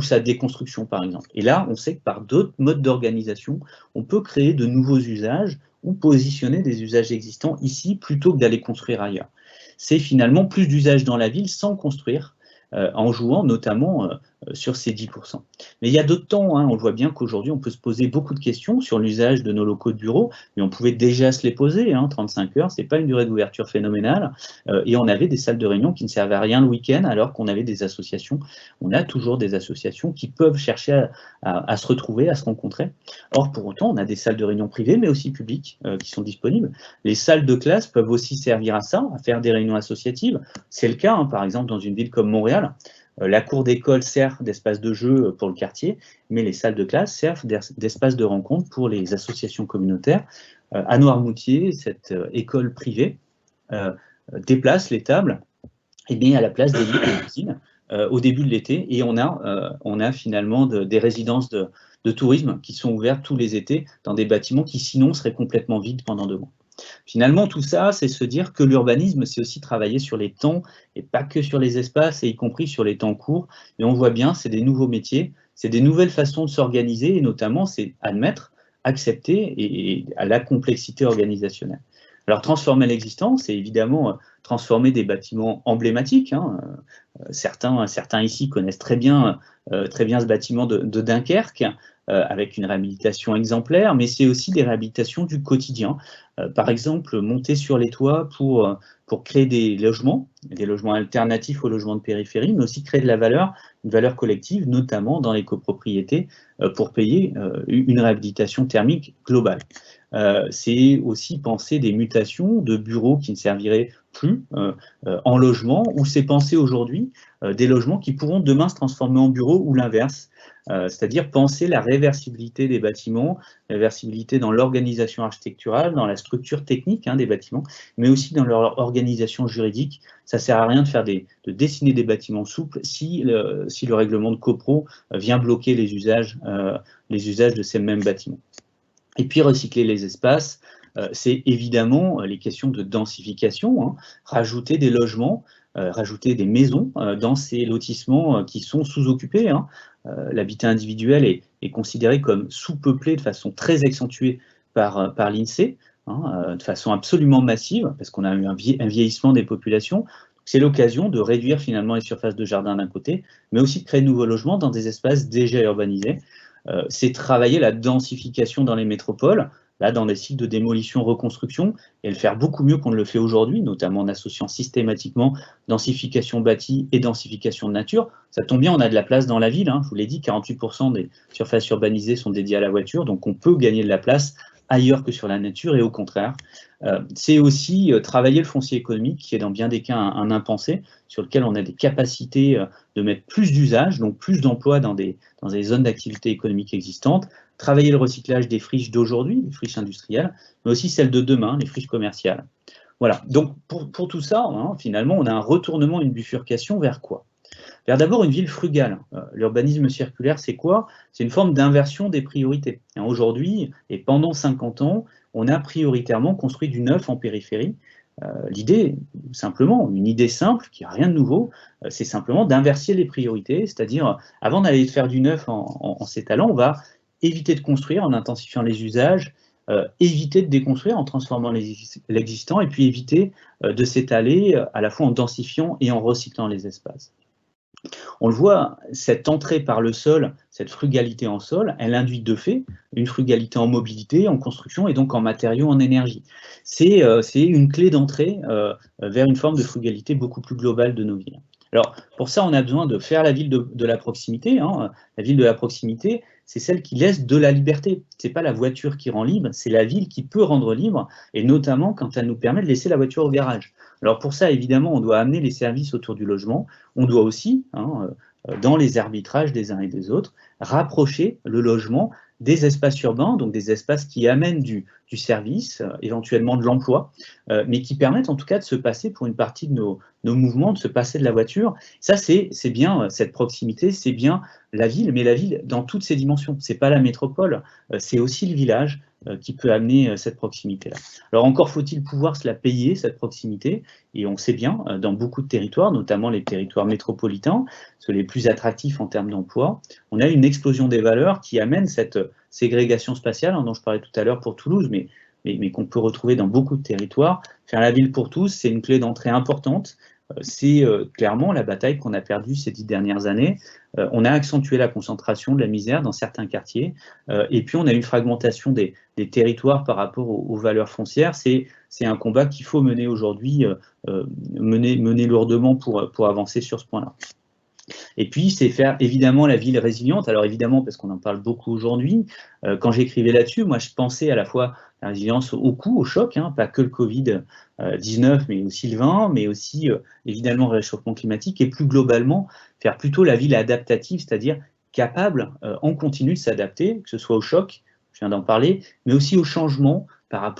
sa déconstruction, par exemple. Et là, on sait que par d'autres modes d'organisation, on peut créer de nouveaux usages ou positionner des usages existants ici plutôt que d'aller construire ailleurs. C'est finalement plus d'usages dans la ville sans construire, en jouant notamment sur ces 10%. Mais il y a d'autres temps, hein, on voit bien qu'aujourd'hui, on peut se poser beaucoup de questions sur l'usage de nos locaux de bureau, mais on pouvait déjà se les poser, hein, 35 heures, c'est pas une durée d'ouverture phénoménale, et on avait des salles de réunion qui ne servaient à rien le week-end, alors qu'on avait des associations, on a toujours des associations qui peuvent chercher à se retrouver, à se rencontrer. Or, pour autant, on a des salles de réunion privées, mais aussi publiques, qui sont disponibles. Les salles de classe peuvent aussi servir à ça, à faire des réunions associatives. C'est le cas, hein, par exemple, dans une ville comme Montréal. La cour d'école sert d'espace de jeu pour le quartier, mais les salles de classe servent d'espace de rencontre pour les associations communautaires. À Noirmoutier, cette école privée déplace les tables à la place des lits de cuisine au début de l'été, et on a finalement des résidences de tourisme qui sont ouvertes tous les étés dans des bâtiments qui sinon seraient complètement vides pendant 2 mois. Finalement, tout ça, c'est se dire que l'urbanisme, c'est aussi travailler sur les temps et pas que sur les espaces, et y compris sur les temps courts. Et on voit bien, c'est des nouveaux métiers, c'est des nouvelles façons de s'organiser, et notamment, c'est admettre, accepter et à la complexité organisationnelle. Alors, transformer l'existant, c'est évidemment transformer des bâtiments emblématiques, hein. Certains ici connaissent très bien ce bâtiment de Dunkerque, avec une réhabilitation exemplaire, mais c'est aussi des réhabilitations du quotidien. Par exemple, monter sur les toits pour créer des logements alternatifs aux logements de périphérie, mais aussi créer de la valeur, une valeur collective, notamment dans les copropriétés, pour payer une réhabilitation thermique globale. C'est aussi penser des mutations de bureaux qui ne serviraient plus en logement, ou c'est penser aujourd'hui des logements qui pourront demain se transformer en bureaux, ou l'inverse. C'est-à-dire penser la réversibilité des bâtiments, la réversibilité dans l'organisation architecturale, dans la structure technique, hein, des bâtiments, mais aussi dans leur organisation juridique. Ça ne sert à rien de dessiner des bâtiments souples si le règlement de copro vient bloquer les usages de ces mêmes bâtiments. Et puis recycler les espaces, c'est évidemment les questions de densification, hein, rajouter des logements, rajouter des maisons dans ces lotissements qui sont sous-occupés, hein. L'habitat individuel est considéré comme sous-peuplé de façon très accentuée par l'INSEE, hein, de façon absolument massive, parce qu'on a eu un vieillissement des populations. C'est l'occasion de réduire finalement les surfaces de jardin d'un côté, mais aussi de créer de nouveaux logements dans des espaces déjà urbanisés. C'est travailler la densification dans les métropoles, là dans des cycles de démolition-reconstruction, et le faire beaucoup mieux qu'on ne le fait aujourd'hui, notamment en associant systématiquement densification bâtie et densification de nature. Ça tombe bien, on a de la place dans la ville, hein, je vous l'ai dit, 48% des surfaces urbanisées sont dédiées à la voiture, donc on peut gagner de la place ailleurs que sur la nature, et au contraire. C'est aussi travailler le foncier économique, qui est dans bien des cas un impensé, sur lequel on a des capacités de mettre plus d'usage, donc plus d'emplois dans des zones d'activité économique existantes, travailler le recyclage des friches d'aujourd'hui, les friches industrielles, mais aussi celles de demain, les friches commerciales. Voilà, donc pour tout ça, hein, finalement, on a un retournement, une bifurcation vers quoi? Vers d'abord une ville frugale. L'urbanisme circulaire, c'est quoi? C'est une forme d'inversion des priorités. Aujourd'hui, et pendant 50 ans, on a prioritairement construit du neuf en périphérie. L'idée, simplement, une idée simple, qui n'a rien de nouveau, c'est simplement d'inverser les priorités, c'est-à-dire, avant d'aller faire du neuf en s'étalant, on va éviter de construire en intensifiant les usages, éviter de déconstruire en transformant l'existant, et puis éviter de s'étaler à la fois en densifiant et en recyclant les espaces. On le voit, cette entrée par le sol, cette frugalité en sol, elle induit de fait une frugalité en mobilité, en construction et donc en matériaux, en énergie. C'est une clé d'entrée vers une forme de frugalité beaucoup plus globale de nos villes. Alors, pour ça, on a besoin de faire la ville de la proximité. Hein. La ville de la proximité, c'est celle qui laisse de la liberté. Ce n'est pas la voiture qui rend libre, c'est la ville qui peut rendre libre, et notamment quand elle nous permet de laisser la voiture au garage. Alors pour ça, évidemment, on doit amener les services autour du logement. On doit aussi, hein, dans les arbitrages des uns et des autres, rapprocher le logement des espaces urbains, donc des espaces qui amènent du service, éventuellement de l'emploi, mais qui permettent en tout cas de se passer pour une partie de nos mouvements, de se passer de la voiture. Ça, c'est bien cette proximité, c'est bien la ville, mais la ville dans toutes ses dimensions. Ce n'est pas la métropole, c'est aussi le village qui peut amener cette proximité-là. Alors encore faut-il pouvoir se la payer, cette proximité, et on sait bien, dans beaucoup de territoires, notamment les territoires métropolitains, ceux les plus attractifs en termes d'emploi, on a une explosion des valeurs qui amène cette ségrégation spatiale, hein, dont je parlais tout à l'heure pour Toulouse, mais qu'on peut retrouver dans beaucoup de territoires. Faire la ville pour tous, c'est une clé d'entrée importante. C'est clairement la bataille qu'on a perdue ces 10 dernières années. On a accentué la concentration de la misère dans certains quartiers, et puis on a une fragmentation des territoires par rapport aux valeurs foncières. C'est un combat qu'il faut mener aujourd'hui, mener lourdement pour avancer sur ce point-là. Et puis, c'est faire évidemment la ville résiliente. Alors évidemment, parce qu'on en parle beaucoup aujourd'hui, quand j'écrivais là-dessus, moi je pensais à la fois la résilience au coup, au choc, hein, pas que le Covid-19, mais aussi le vin, mais aussi évidemment le réchauffement climatique, et plus globalement, faire plutôt la ville adaptative, c'est-à-dire capable en continu de s'adapter, que ce soit au choc, je viens d'en parler, mais aussi au changement, par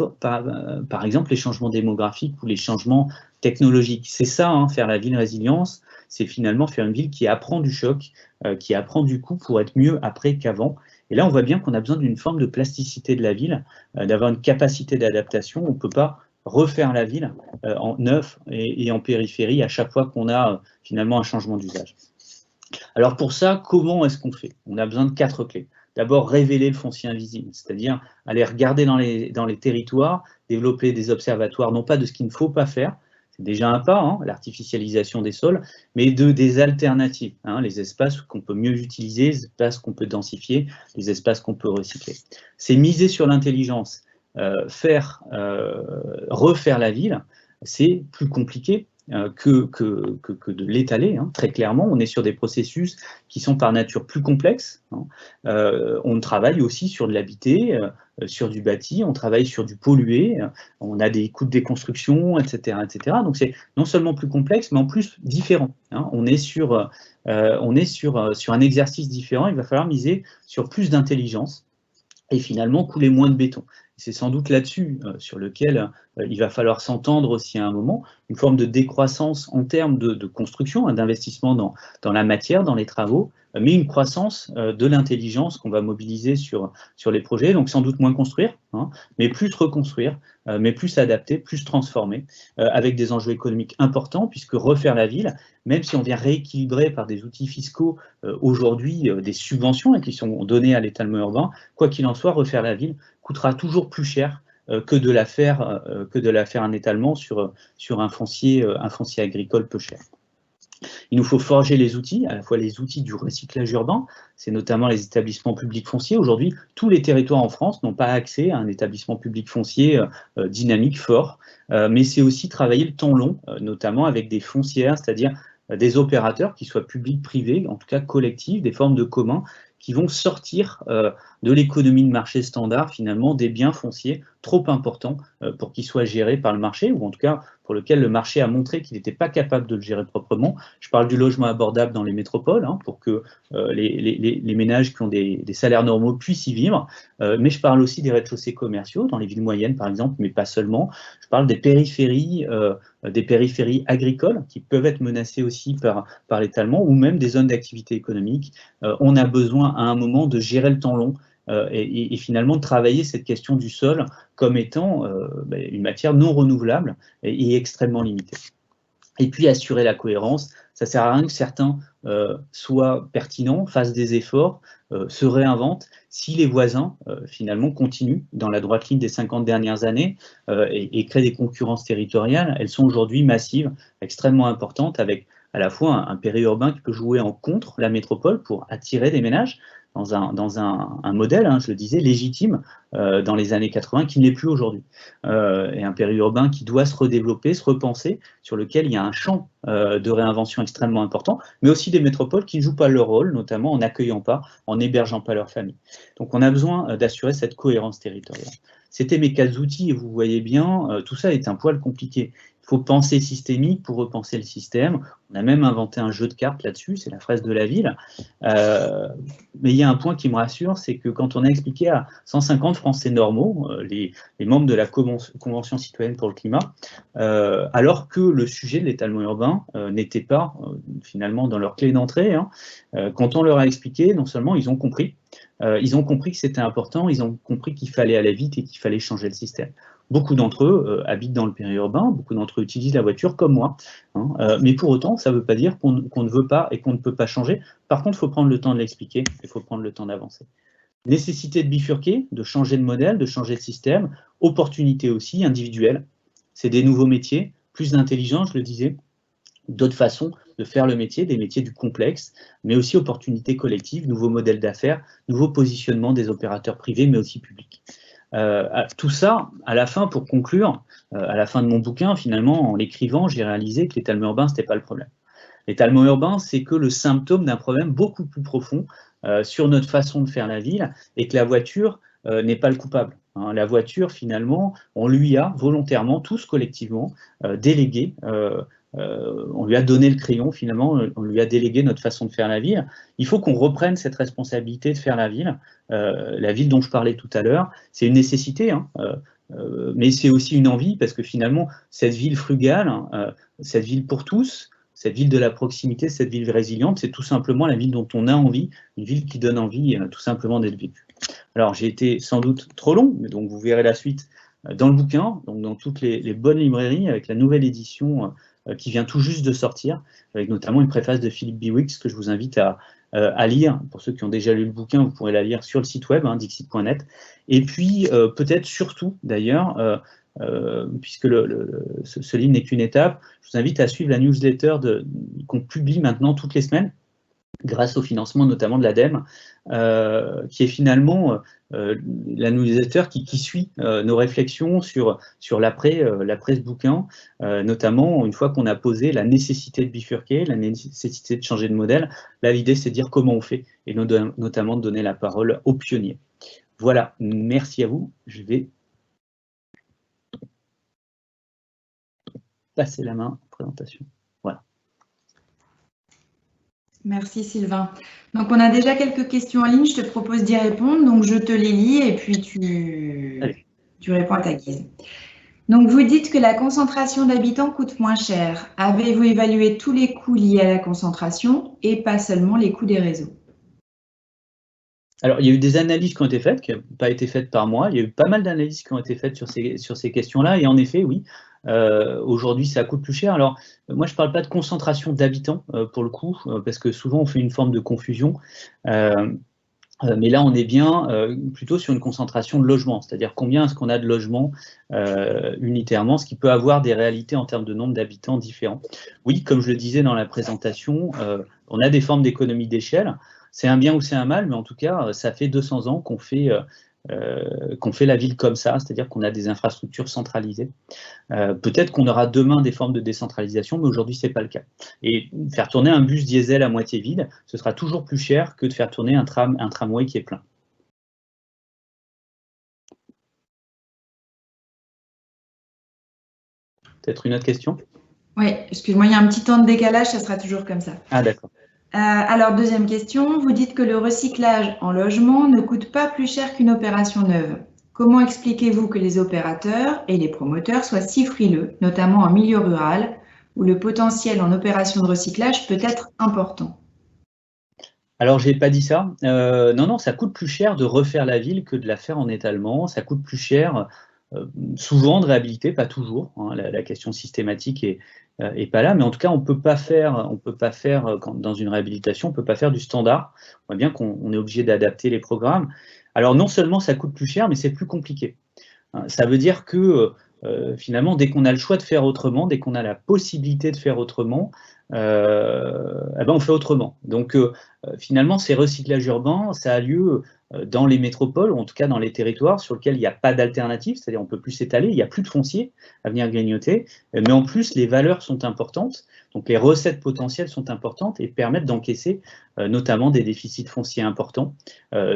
exemple les changements démographiques ou les changements technologiques. C'est ça, hein, faire la ville résilience, c'est finalement faire une ville qui apprend du choc, qui apprend du coup pour être mieux après qu'avant. Et là, on voit bien qu'on a besoin d'une forme de plasticité de la ville, d'avoir une capacité d'adaptation. On ne peut pas refaire la ville en neuf et en périphérie à chaque fois qu'on a finalement un changement d'usage. Alors pour ça, comment est-ce qu'on fait? On a besoin de 4 clés. D'abord, révéler le foncier invisible, c'est-à-dire aller regarder dans les territoires, développer des observatoires, non pas de ce qu'il ne faut pas faire, c'est déjà un pas, hein, l'artificialisation des sols, mais des alternatives, hein, les espaces qu'on peut mieux utiliser, les espaces qu'on peut densifier, les espaces qu'on peut recycler. C'est miser sur l'intelligence. Refaire la ville, c'est plus compliqué que de l'étaler, hein, très clairement. On est sur des processus qui sont par nature plus complexes. Hein. On travaille aussi sur de l'habité, sur du bâti, on travaille sur du pollué, on a des coûts de déconstruction, etc. etc. Donc c'est non seulement plus complexe, mais en plus différent. Hein. On est sur un exercice différent, il va falloir miser sur plus d'intelligence et finalement couler moins de béton. C'est sans doute là-dessus sur lequel il va falloir s'entendre aussi à un moment, une forme de décroissance en termes de construction, hein, d'investissement dans la matière, dans les travaux, mais une croissance de l'intelligence qu'on va mobiliser sur les projets, donc sans doute moins construire, hein, mais plus reconstruire, mais plus adapter, plus transformer, avec des enjeux économiques importants, puisque refaire la ville, même si on vient rééquilibrer par des outils fiscaux aujourd'hui des subventions qui sont données à l'étalement urbain, quoi qu'il en soit, refaire la ville coûtera toujours plus cher que de la faire un étalement sur un foncier agricole peu cher. Il nous faut forger les outils, à la fois les outils du recyclage urbain, c'est notamment les établissements publics fonciers. Aujourd'hui, tous les territoires en France n'ont pas accès à un établissement public foncier dynamique, fort, mais c'est aussi travailler le temps long, notamment avec des foncières, c'est-à-dire des opérateurs, qui soient publics, privés, en tout cas collectifs, des formes de communs, qui vont sortir de l'économie de marché standard, finalement, des biens fonciers trop importants pour qu'ils soient gérés par le marché, ou en tout cas pour lequel le marché a montré qu'il n'était pas capable de le gérer proprement. Je parle du logement abordable dans les métropoles, pour que les ménages qui ont des salaires normaux puissent y vivre, mais je parle aussi des rez-de-chaussée commerciaux, dans les villes moyennes par exemple, mais pas seulement. Je parle des périphéries agricoles, qui peuvent être menacées aussi par l'étalement, ou même des zones d'activité économique. On a besoin à un moment de gérer le temps long, et finalement de travailler cette question du sol comme étant une matière non renouvelable et extrêmement limitée. Et puis assurer la cohérence, ça ne sert à rien que certains soient pertinents, fassent des efforts, se réinventent, si les voisins finalement continuent dans la droite ligne des 50 dernières années et créent des concurrences territoriales. Elles sont aujourd'hui massives, extrêmement importantes, avec à la fois un périurbain qui peut jouer en contre la métropole pour attirer des ménages, dans un modèle, je le disais, légitime dans les années 80, qui ne l'est plus aujourd'hui. Et un périurbain qui doit se redévelopper, se repenser, sur lequel il y a un champ de réinvention extrêmement important, mais aussi des métropoles qui ne jouent pas leur rôle, notamment en n'accueillant pas, en n'hébergeant pas leurs familles. Donc on a besoin d'assurer cette cohérence territoriale. C'était mes 4 outils, et vous voyez bien, tout ça est un poil compliqué. Il faut penser systémique pour repenser le système. On a même inventé un jeu de cartes là-dessus, c'est la fraise de la ville. Mais il y a un point qui me rassure, c'est que quand on a expliqué à 150 Français normaux, les membres de la Convention citoyenne pour le climat, alors que le sujet de l'étalement urbain n'était pas finalement dans leur clé d'entrée, quand on leur a expliqué, non seulement ils ont compris que c'était important, ils ont compris qu'il fallait aller vite et qu'il fallait changer le système. Beaucoup d'entre eux habitent dans le périurbain, beaucoup d'entre eux utilisent la voiture comme moi, mais pour autant, ça ne veut pas dire qu'on ne veut pas et qu'on ne peut pas changer. Par contre, il faut prendre le temps de l'expliquer, il faut prendre le temps d'avancer. Nécessité de bifurquer, de changer de modèle, de changer de système, opportunité aussi individuelle. C'est des nouveaux métiers, plus d'intelligence, je le disais, d'autres façons de faire le métier, des métiers du complexe, mais aussi opportunités collectives, nouveaux modèles d'affaires, nouveaux positionnements des opérateurs privés, mais aussi publics. Tout ça, à la fin, pour conclure, à la fin de mon bouquin, finalement, en l'écrivant, j'ai réalisé que l'étalement urbain, ce n'était pas le problème. L'étalement urbain, c'est que le symptôme d'un problème beaucoup plus profond sur notre façon de faire la ville, et que la voiture n'est pas le coupable. La voiture, finalement, on lui a volontairement, tous collectivement, délégué, on lui a donné le crayon, finalement, on lui a délégué notre façon de faire la ville. Il faut qu'on reprenne cette responsabilité de faire la ville dont je parlais tout à l'heure. C'est une nécessité, mais c'est aussi une envie, parce que finalement, cette ville frugale, cette ville pour tous, cette ville de la proximité, cette ville résiliente, c'est tout simplement la ville dont on a envie, une ville qui donne envie tout simplement d'être vécue. Alors, j'ai été sans doute trop long, mais donc vous verrez la suite dans le bouquin, donc dans toutes les bonnes librairies, avec la nouvelle édition qui vient tout juste de sortir, avec notamment une préface de Philippe Biwix que je vous invite à lire. Pour ceux qui ont déjà lu le bouquin, vous pourrez la lire sur le site web, dixit.net. Et puis, peut-être surtout, d'ailleurs, puisque ce livre n'est qu'une étape, je vous invite à suivre la newsletter qu'on publie maintenant toutes les semaines, grâce au financement notamment de l'ADEME, qui est finalement la newsletter qui suit nos réflexions sur l'après ce bouquin, notamment une fois qu'on a posé la nécessité de bifurquer, la nécessité de changer de modèle. Là, l'idée, c'est de dire comment on fait, et notamment de donner la parole aux pionniers. Voilà, merci à vous. Je vais passer la main en présentation. Voilà. Merci Sylvain. Donc on a déjà quelques questions en ligne, je te propose d'y répondre, donc je te les lis et puis tu réponds à ta guise. Donc vous dites que la concentration d'habitants coûte moins cher. Avez-vous évalué tous les coûts liés à la concentration et pas seulement les coûts des réseaux? Alors, il y a eu des analyses qui ont été faites, qui n'ont pas été faites par moi. Il y a eu pas mal d'analyses qui ont été faites sur ces questions-là. Et en effet, oui, aujourd'hui, ça coûte plus cher. Alors, moi, je ne parle pas de concentration d'habitants, pour le coup, parce que souvent, on fait une forme de confusion. Mais là, on est bien plutôt sur une concentration de logements, c'est-à-dire combien est-ce qu'on a de logements unitairement, ce qui peut avoir des réalités en termes de nombre d'habitants différents. Oui, comme je le disais dans la présentation, on a des formes d'économie d'échelle. C'est un bien ou c'est un mal, mais en tout cas, ça fait 200 ans qu'on fait la ville comme ça, c'est-à-dire qu'on a des infrastructures centralisées. Peut-être qu'on aura demain des formes de décentralisation, mais aujourd'hui, ce n'est pas le cas. Et faire tourner un bus diesel à moitié vide, ce sera toujours plus cher que de faire tourner un tramway qui est plein. Peut-être une autre question? Oui, excuse-moi, il y a un petit temps de décalage, ça sera toujours comme ça. Ah, d'accord. Alors, deuxième question, vous dites que le recyclage en logement ne coûte pas plus cher qu'une opération neuve. Comment expliquez-vous que les opérateurs et les promoteurs soient si frileux, notamment en milieu rural, où le potentiel en opération de recyclage peut être important? Alors, je n'ai pas dit ça. Non, ça coûte plus cher de refaire la ville que de la faire en étalement. Ça coûte plus cher, souvent, de réhabiliter, pas toujours. Hein, la question systématique est pas là, mais en tout cas, on peut pas faire dans une réhabilitation, on peut pas faire du standard. On voit bien qu'on est obligé d'adapter les programmes. Alors, non seulement ça coûte plus cher, mais c'est plus compliqué. Ça veut dire que finalement, dès qu'on a le choix de faire autrement, dès qu'on a la possibilité de faire autrement, on fait autrement. Donc finalement, ces recyclages urbains, ça a lieu dans les métropoles, ou en tout cas dans les territoires sur lesquels il n'y a pas d'alternative, c'est-à-dire on ne peut plus s'étaler, il n'y a plus de foncier à venir grignoter, mais en plus les valeurs sont importantes, donc les recettes potentielles sont importantes et permettent d'encaisser notamment des déficits fonciers importants.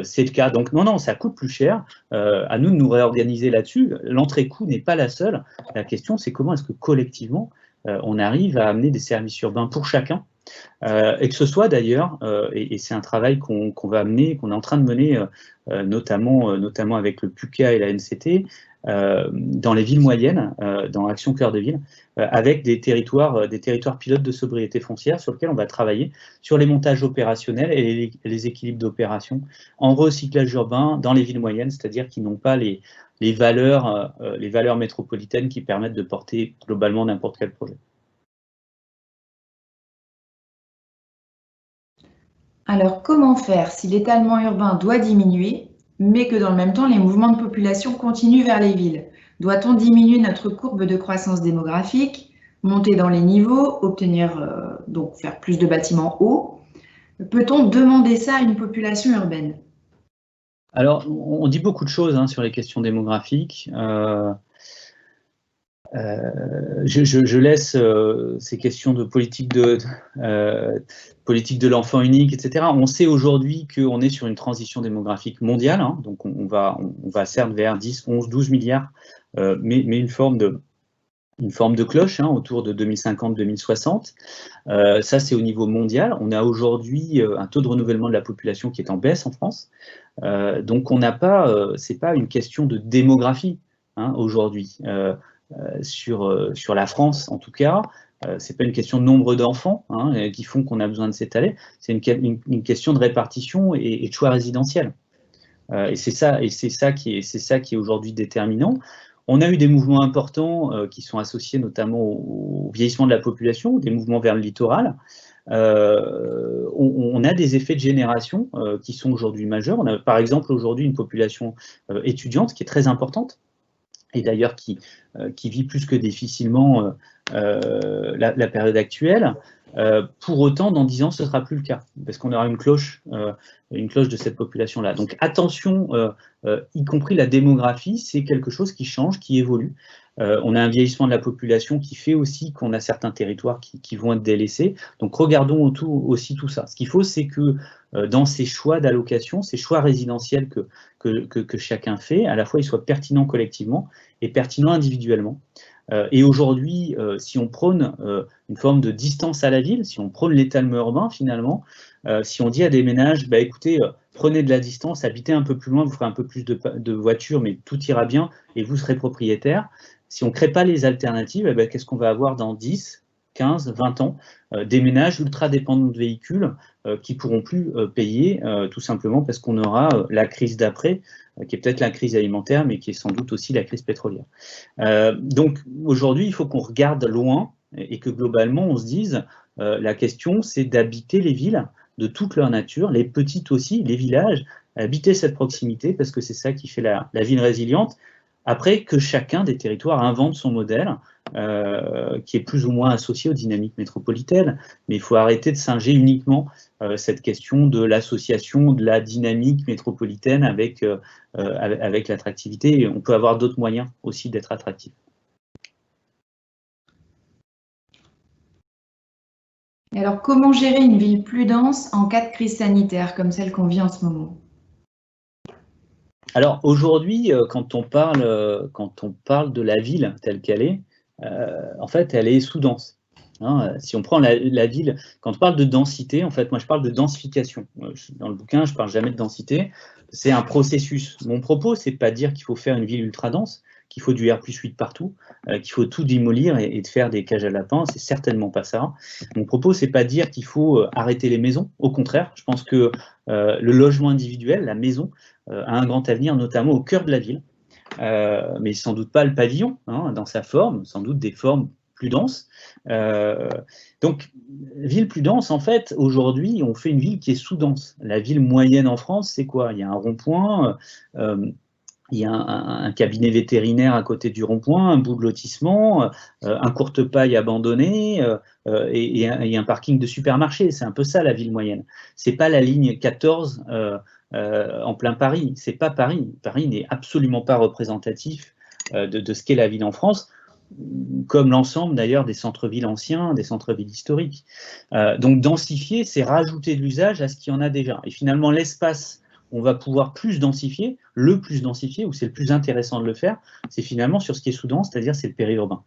C'est le cas, donc non, ça coûte plus cher, à nous de nous réorganiser là-dessus. L'entrée-coût n'est pas la seule, la question c'est comment est-ce que collectivement on arrive à amener des services urbains pour chacun, et que ce soit d'ailleurs, et c'est un travail qu'on va mener, qu'on est en train de mener, notamment avec le PUCA et la NCT, dans les villes moyennes, dans Action Cœur de Ville, avec des territoires pilotes de sobriété foncière sur lesquels on va travailler sur les montages opérationnels et les équilibres d'opération en recyclage urbain dans les villes moyennes, c'est-à-dire qui n'ont pas les valeurs métropolitaines qui permettent de porter globalement n'importe quel projet. Alors, comment faire si l'étalement urbain doit diminuer, mais que dans le même temps, les mouvements de population continuent vers les villes? Doit-on diminuer notre courbe de croissance démographique, monter dans les niveaux, obtenir, donc faire plus de bâtiments hauts? Peut-on demander ça à une population urbaine? Alors, on dit beaucoup de choses sur les questions démographiques. Je laisse ces questions de politique de l'enfant unique, etc. On sait aujourd'hui qu'on est sur une transition démographique mondiale, donc on va certes vers 10, 11, 12 milliards, mais une forme de cloche autour de 2050-2060. Ça, c'est au niveau mondial. On a aujourd'hui un taux de renouvellement de la population qui est en baisse en France. Donc, on n'a pas, c'est pas une question de démographie aujourd'hui. Sur la France, en tout cas, c'est pas une question de nombre d'enfants qui font qu'on a besoin de s'étaler, c'est une question de répartition et de choix résidentiel. Et c'est ça qui est aujourd'hui déterminant. On a eu des mouvements importants qui sont associés notamment au vieillissement de la population, des mouvements vers le littoral. On a des effets de génération qui sont aujourd'hui majeurs. On a par exemple aujourd'hui une population étudiante qui est très importante, et d'ailleurs qui vit plus que difficilement la période actuelle. Pour autant, dans 10 ans, ce ne sera plus le cas, parce qu'on aura une cloche de cette population-là. Donc attention, y compris la démographie, c'est quelque chose qui change, qui évolue. On a un vieillissement de la population qui fait aussi qu'on a certains territoires qui vont être délaissés. Donc regardons aussi tout ça. Ce qu'il faut, c'est que dans ces choix d'allocation, ces choix résidentiels que chacun fait, à la fois ils soient pertinents collectivement et pertinents individuellement. Et aujourd'hui, si on prône une forme de distance à la ville, si on prône l'étalement urbain finalement, si on dit à des ménages, écoutez, prenez de la distance, habitez un peu plus loin, vous ferez un peu plus de voitures, mais tout ira bien et vous serez propriétaire. Si on ne crée pas les alternatives, qu'est-ce qu'on va avoir dans 10, 15, 20 ans? Des ménages ultra dépendants de véhicules qui ne pourront plus payer, tout simplement parce qu'on aura la crise d'après, qui est peut-être la crise alimentaire, mais qui est sans doute aussi la crise pétrolière. Donc aujourd'hui, il faut qu'on regarde loin et que globalement, on se dise, la question, c'est d'habiter les villes de toute leur nature, les petites aussi, les villages, habiter cette proximité, parce que c'est ça qui fait la ville résiliente. Après, que chacun des territoires invente son modèle, qui est plus ou moins associé aux dynamiques métropolitaines, mais il faut arrêter de singer uniquement cette question de l'association de la dynamique métropolitaine avec l'attractivité. On peut avoir d'autres moyens aussi d'être attractif. Et alors, comment gérer une ville plus dense en cas de crise sanitaire comme celle qu'on vit en ce moment? Alors aujourd'hui, quand on parle de la ville telle qu'elle est, en fait, elle est sous-dense. Hein, si on prend la ville, quand on parle de densité, en fait, moi je parle de densification. Dans le bouquin, je ne parle jamais de densité. C'est un processus. Mon propos, c'est pas dire qu'il faut faire une ville ultra dense, qu'il faut du R+8 partout, qu'il faut tout démolir et de faire des cages à lapins. C'est certainement pas ça. Mon propos, c'est pas dire qu'il faut arrêter les maisons. Au contraire, je pense que le logement individuel, la maison, a un grand avenir, notamment au cœur de la ville. Mais sans doute pas le pavillon, hein, dans sa forme, sans doute des formes plus denses. Donc, ville plus dense, en fait, aujourd'hui, on fait une ville qui est sous-dense. La ville moyenne en France, c'est quoi? Il y a un rond-point, il y a un cabinet vétérinaire à côté du rond-point, un bout de lotissement, un courte-paille abandonné et un parking de supermarché. C'est un peu ça, la ville moyenne. C'est pas la ligne 14 en plein Paris. C'est pas Paris. Paris n'est absolument pas représentatif de ce qu'est la ville en France, comme l'ensemble d'ailleurs des centres-villes anciens, des centres-villes historiques. Donc densifier, c'est rajouter de l'usage à ce qu'il y en a déjà. Et finalement, l'espace, on va pouvoir plus densifier, où c'est le plus intéressant de le faire, c'est finalement sur ce qui est sous-dense, c'est-à-dire c'est le périurbain.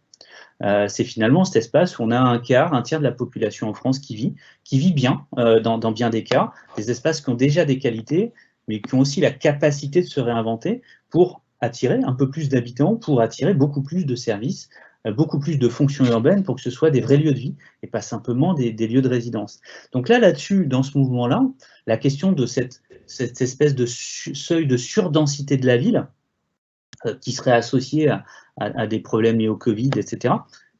C'est finalement cet espace où on a un tiers de la population en France qui vit bien dans bien des cas, des espaces qui ont déjà des qualités, mais qui ont aussi la capacité de se réinventer pour attirer un peu plus d'habitants, pour attirer beaucoup plus de services, beaucoup plus de fonctions urbaines pour que ce soit des vrais lieux de vie et pas simplement des lieux de résidence. Donc là-dessus, dans ce mouvement-là, la question de cette espèce de seuil de surdensité de la ville, qui serait associé à des problèmes liés au Covid, etc.,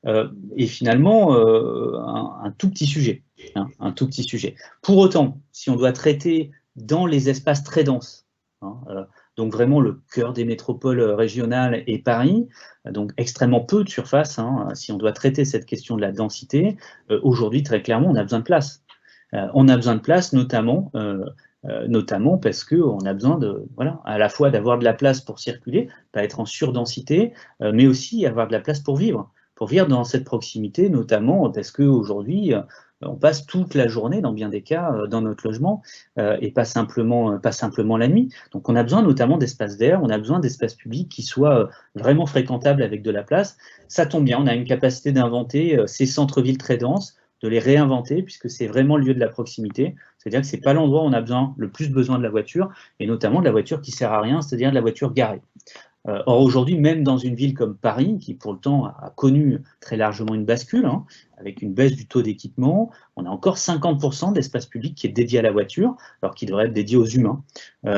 est finalement un tout petit sujet. Hein, un tout petit sujet. Pour autant, si on doit traiter dans les espaces très denses, donc vraiment le cœur des métropoles régionales et Paris, donc extrêmement peu de surface, si on doit traiter cette question de la densité, aujourd'hui très clairement on a besoin de place. On a besoin de place notamment parce qu'on a besoin à la fois d'avoir de la place pour circuler, pas être en surdensité, mais aussi avoir de la place pour vivre dans cette proximité, notamment parce qu'aujourd'hui, on passe toute la journée, dans bien des cas, dans notre logement, et pas simplement la nuit. Donc on a besoin notamment d'espaces verts, on a besoin d'espaces publics qui soient vraiment fréquentables avec de la place. Ça tombe bien, on a une capacité d'inventer ces centres-villes très denses, de les réinventer, puisque c'est vraiment le lieu de la proximité. C'est-à-dire que ce n'est pas l'endroit où on a le plus besoin de la voiture, et notamment de la voiture qui ne sert à rien, c'est-à-dire de la voiture garée. Or aujourd'hui, même dans une ville comme Paris, qui pour le temps a connu très largement une bascule, avec une baisse du taux d'équipement, on a encore 50% d'espace public qui est dédié à la voiture, alors qu'il devrait être dédié aux humains,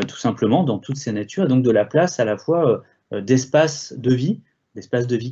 tout simplement dans toutes ces natures, et donc de la place à la fois d'espace de vie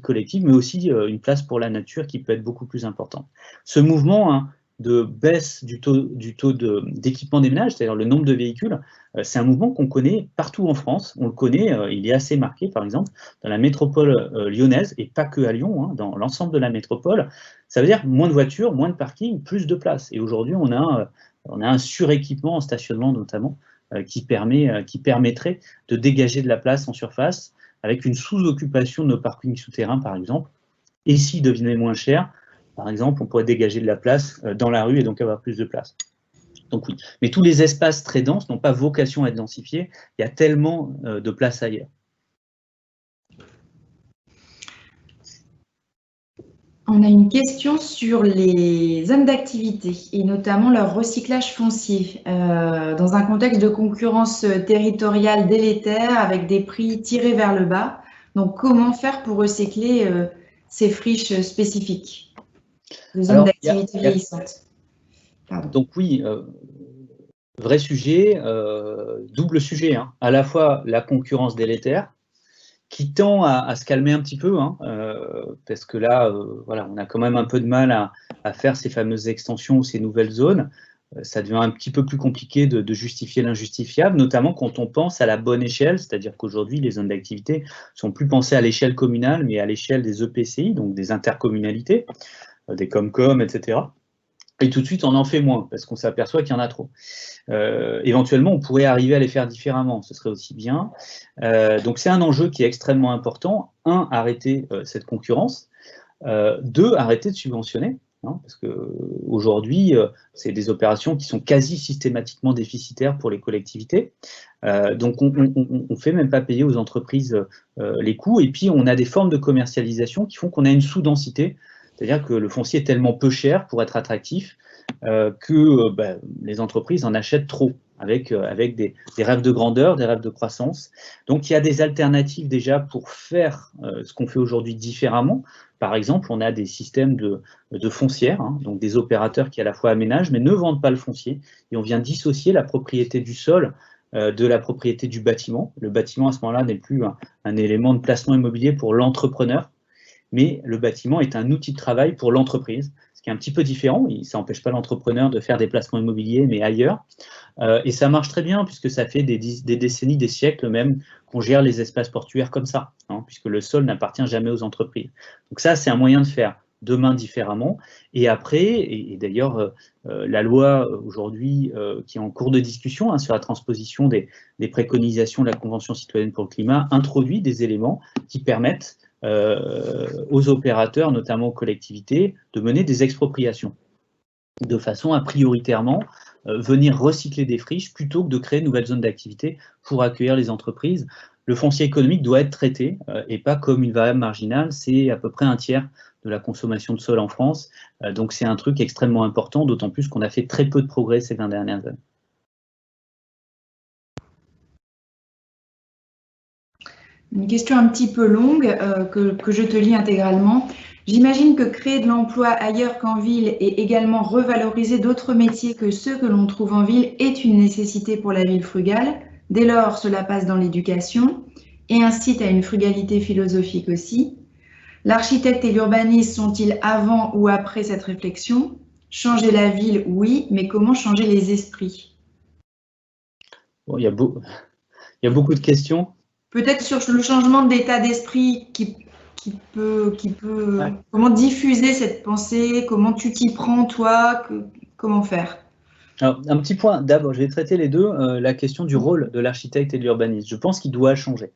collective, mais aussi une place pour la nature qui peut être beaucoup plus importante. Ce mouvement de baisse du taux d'équipement des ménages, c'est-à-dire le nombre de véhicules, c'est un mouvement qu'on connaît partout en France. On le connaît, il est assez marqué, par exemple, dans la métropole lyonnaise, et pas que à Lyon, dans l'ensemble de la métropole. Ça veut dire moins de voitures, moins de parking, plus de place. Et aujourd'hui, on a un suréquipement en stationnement, notamment, qui permettrait de dégager de la place en surface, avec une sous-occupation de nos parkings souterrains, par exemple. Et s'ils devenaient moins chers, par exemple, on pourrait dégager de la place dans la rue et donc avoir plus de place. Donc oui, mais tous les espaces très denses n'ont pas vocation à être densifiés. Il y a tellement de place ailleurs. On a une question sur les zones d'activité et notamment leur recyclage foncier dans un contexte de concurrence territoriale délétère avec des prix tirés vers le bas. Donc, comment faire pour recycler ces friches spécifiques, les zones d'activité vieillissantes? Pardon. Donc oui, vrai sujet, double sujet, à la fois la concurrence délétère, qui tend à se calmer un petit peu, parce que là, on a quand même un peu de mal à faire ces fameuses extensions ou ces nouvelles zones. ça devient un petit peu plus compliqué de justifier l'injustifiable, notamment quand on pense à la bonne échelle, c'est-à-dire qu'aujourd'hui, les zones d'activité ne sont plus pensées à l'échelle communale, mais à l'échelle des EPCI, donc des intercommunalités, des Comcom, etc. Et tout de suite, on en fait moins, parce qu'on s'aperçoit qu'il y en a trop. Éventuellement, on pourrait arriver à les faire différemment, ce serait aussi bien. Donc c'est un enjeu qui est extrêmement important. 1, arrêter cette concurrence. 2, arrêter de subventionner. Parce qu'aujourd'hui, c'est des opérations qui sont quasi systématiquement déficitaires pour les collectivités. Donc, on ne fait même pas payer aux entreprises les coûts. Et puis, on a des formes de commercialisation qui font qu'on a une sous-densité. C'est-à-dire que le foncier est tellement peu cher pour être attractif que les entreprises en achètent trop, avec des rêves de grandeur, des rêves de croissance. Donc, il y a des alternatives déjà pour faire ce qu'on fait aujourd'hui différemment. Par exemple, on a des systèmes de foncières, donc des opérateurs qui à la fois aménagent, mais ne vendent pas le foncier. Et on vient dissocier la propriété du sol de la propriété du bâtiment. Le bâtiment, à ce moment-là, n'est plus un élément de placement immobilier pour l'entrepreneur, mais le bâtiment est un outil de travail pour l'entreprise, ce qui est un petit peu différent. Ça n'empêche pas l'entrepreneur de faire des placements immobiliers, mais ailleurs. Et ça marche très bien, puisque ça fait des décennies, des siècles même, qu'on gère les espaces portuaires comme ça, puisque le sol n'appartient jamais aux entreprises. Donc ça, c'est un moyen de faire demain différemment. Et après, et d'ailleurs, la loi aujourd'hui qui est en cours de discussion sur la transposition des préconisations de la Convention citoyenne pour le climat, introduit des éléments qui permettent aux opérateurs, notamment aux collectivités, de mener des expropriations, de façon à prioritairement venir recycler des friches plutôt que de créer de nouvelles zones d'activité pour accueillir les entreprises. Le foncier économique doit être traité et pas comme une variable marginale, c'est à peu près 1/3 de la consommation de sol en France, donc c'est un truc extrêmement important, d'autant plus qu'on a fait très peu de progrès ces 20 dernières années. Une question un petit peu longue que je te lis intégralement. J'imagine que créer de l'emploi ailleurs qu'en ville et également revaloriser d'autres métiers que ceux que l'on trouve en ville est une nécessité pour la ville frugale. Dès lors, cela passe dans l'éducation et incite à une frugalité philosophique aussi. L'architecte et l'urbaniste sont-ils avant ou après cette réflexion? Changer la ville, oui, mais comment changer les esprits? Bon, il y a beaucoup de questions. Peut-être sur le changement d'état d'esprit qui peut ouais. Comment diffuser cette pensée, comment tu t'y prends toi, comment faire? Alors, un petit point, d'abord, je vais traiter les deux, la question du rôle de l'architecte et de l'urbaniste. Je pense qu'il doit changer.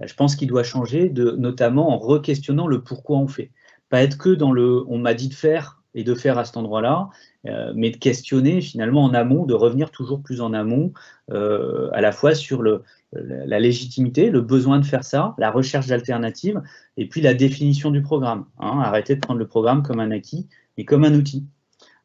Je pense qu'il doit changer, notamment en re-questionnant le pourquoi on fait. Pas être que dans le « on m'a dit de faire » et de faire à cet endroit-là, mais de questionner finalement en amont, de revenir toujours plus en amont, à la fois sur la légitimité, le besoin de faire ça, la recherche d'alternatives, et puis la définition du programme. Arrêter de prendre le programme comme un acquis, mais comme un outil.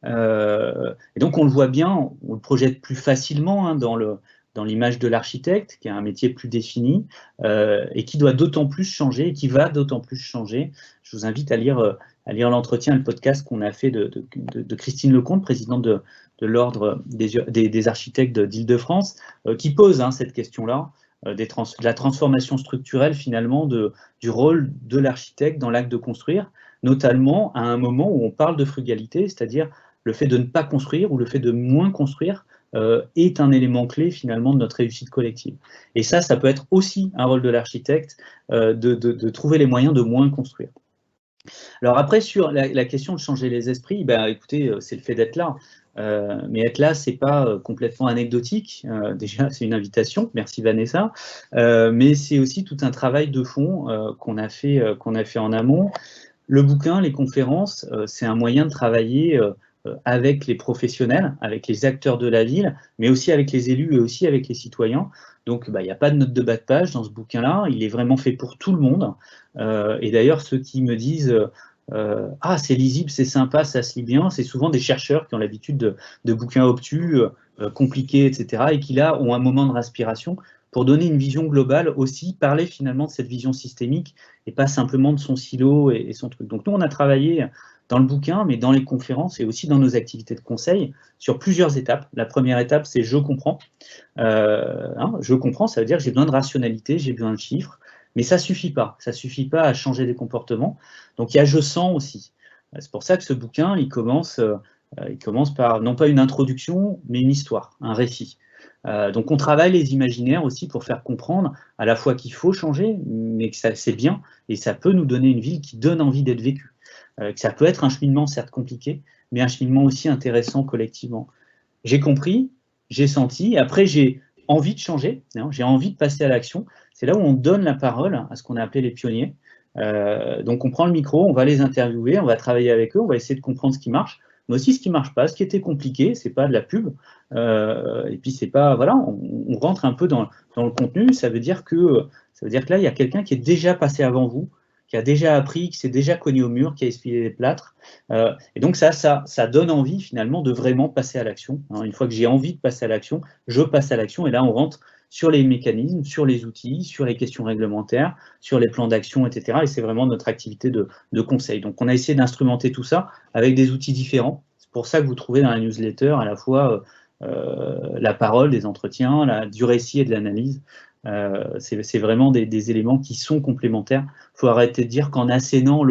Et donc on le voit bien, on le projette plus facilement dans l'image de l'architecte, qui a un métier plus défini, et qui doit d'autant plus changer, et qui va d'autant plus changer. Je vous invite à lire l'entretien, le podcast qu'on a fait de Christine Lecomte, présidente de l'Ordre des architectes d'Île-de-France, qui pose cette question-là, de la transformation structurelle finalement du rôle de l'architecte dans l'acte de construire, notamment à un moment où on parle de frugalité, c'est-à-dire le fait de ne pas construire ou le fait de moins construire est un élément clé finalement de notre réussite collective. Et ça peut être aussi un rôle de l'architecte de trouver les moyens de moins construire. Alors après, sur la question de changer les esprits, écoutez, c'est le fait d'être là. Mais être là, c'est pas complètement anecdotique. Déjà, c'est une invitation. Merci Vanessa. Mais c'est aussi tout un travail de fond qu'on a fait en amont. Le bouquin, les conférences, c'est un moyen de travailler avec les professionnels, avec les acteurs de la ville, mais aussi avec les élus et aussi avec les citoyens. Donc, il n'y a pas de note de bas de page dans ce bouquin-là. Il est vraiment fait pour tout le monde. Et d'ailleurs, ceux qui me disent ah, c'est lisible, c'est sympa, ça se lit bien, c'est souvent des chercheurs qui ont l'habitude de bouquins obtus, compliqués, etc., et qui là ont un moment de respiration pour donner une vision globale aussi, parler finalement de cette vision systémique et pas simplement de son silo et son truc. Donc nous, on a travaillé dans le bouquin, mais dans les conférences et aussi dans nos activités de conseil sur plusieurs étapes. La première étape, c'est « je comprends ». Je comprends, ça veut dire que j'ai besoin de rationalité, j'ai besoin de chiffres, mais ça ne suffit pas. Ça ne suffit pas à changer des comportements. Donc il y a « je sens » aussi. C'est pour ça que ce bouquin, il commence Il commence par, non pas une introduction, mais une histoire, un récit. Donc on travaille les imaginaires aussi pour faire comprendre à la fois qu'il faut changer, mais que c'est bien, et ça peut nous donner une ville qui donne envie d'être vécue. Que ça peut être un cheminement certes compliqué, mais un cheminement aussi intéressant collectivement. J'ai compris, j'ai senti, après j'ai envie de changer, hein, j'ai envie de passer à l'action. C'est là où on donne la parole à ce qu'on a appelé les pionniers. Donc on prend le micro, on va les interviewer, on va travailler avec eux, on va essayer de comprendre ce qui marche, mais aussi ce qui ne marche pas, ce qui était compliqué, c'est pas de la pub, et puis c'est pas, voilà, on rentre un peu dans le contenu, ça veut dire que là, il y a quelqu'un qui est déjà passé avant vous, qui a déjà appris, qui s'est déjà cogné au mur, qui a essuyé les plâtres, et donc ça donne envie finalement de vraiment passer à l'action. Hein. Une fois que j'ai envie de passer à l'action, je passe à l'action, et là on rentre sur les mécanismes, sur les outils, sur les questions réglementaires, sur les plans d'action, etc. Et c'est vraiment notre activité de conseil. Donc on a essayé d'instrumenter tout ça avec des outils différents. C'est pour ça que vous trouvez dans la newsletter à la fois la parole, des entretiens, du récit et de l'analyse. C'est vraiment des éléments qui sont complémentaires. Il faut arrêter de dire qu'en assénant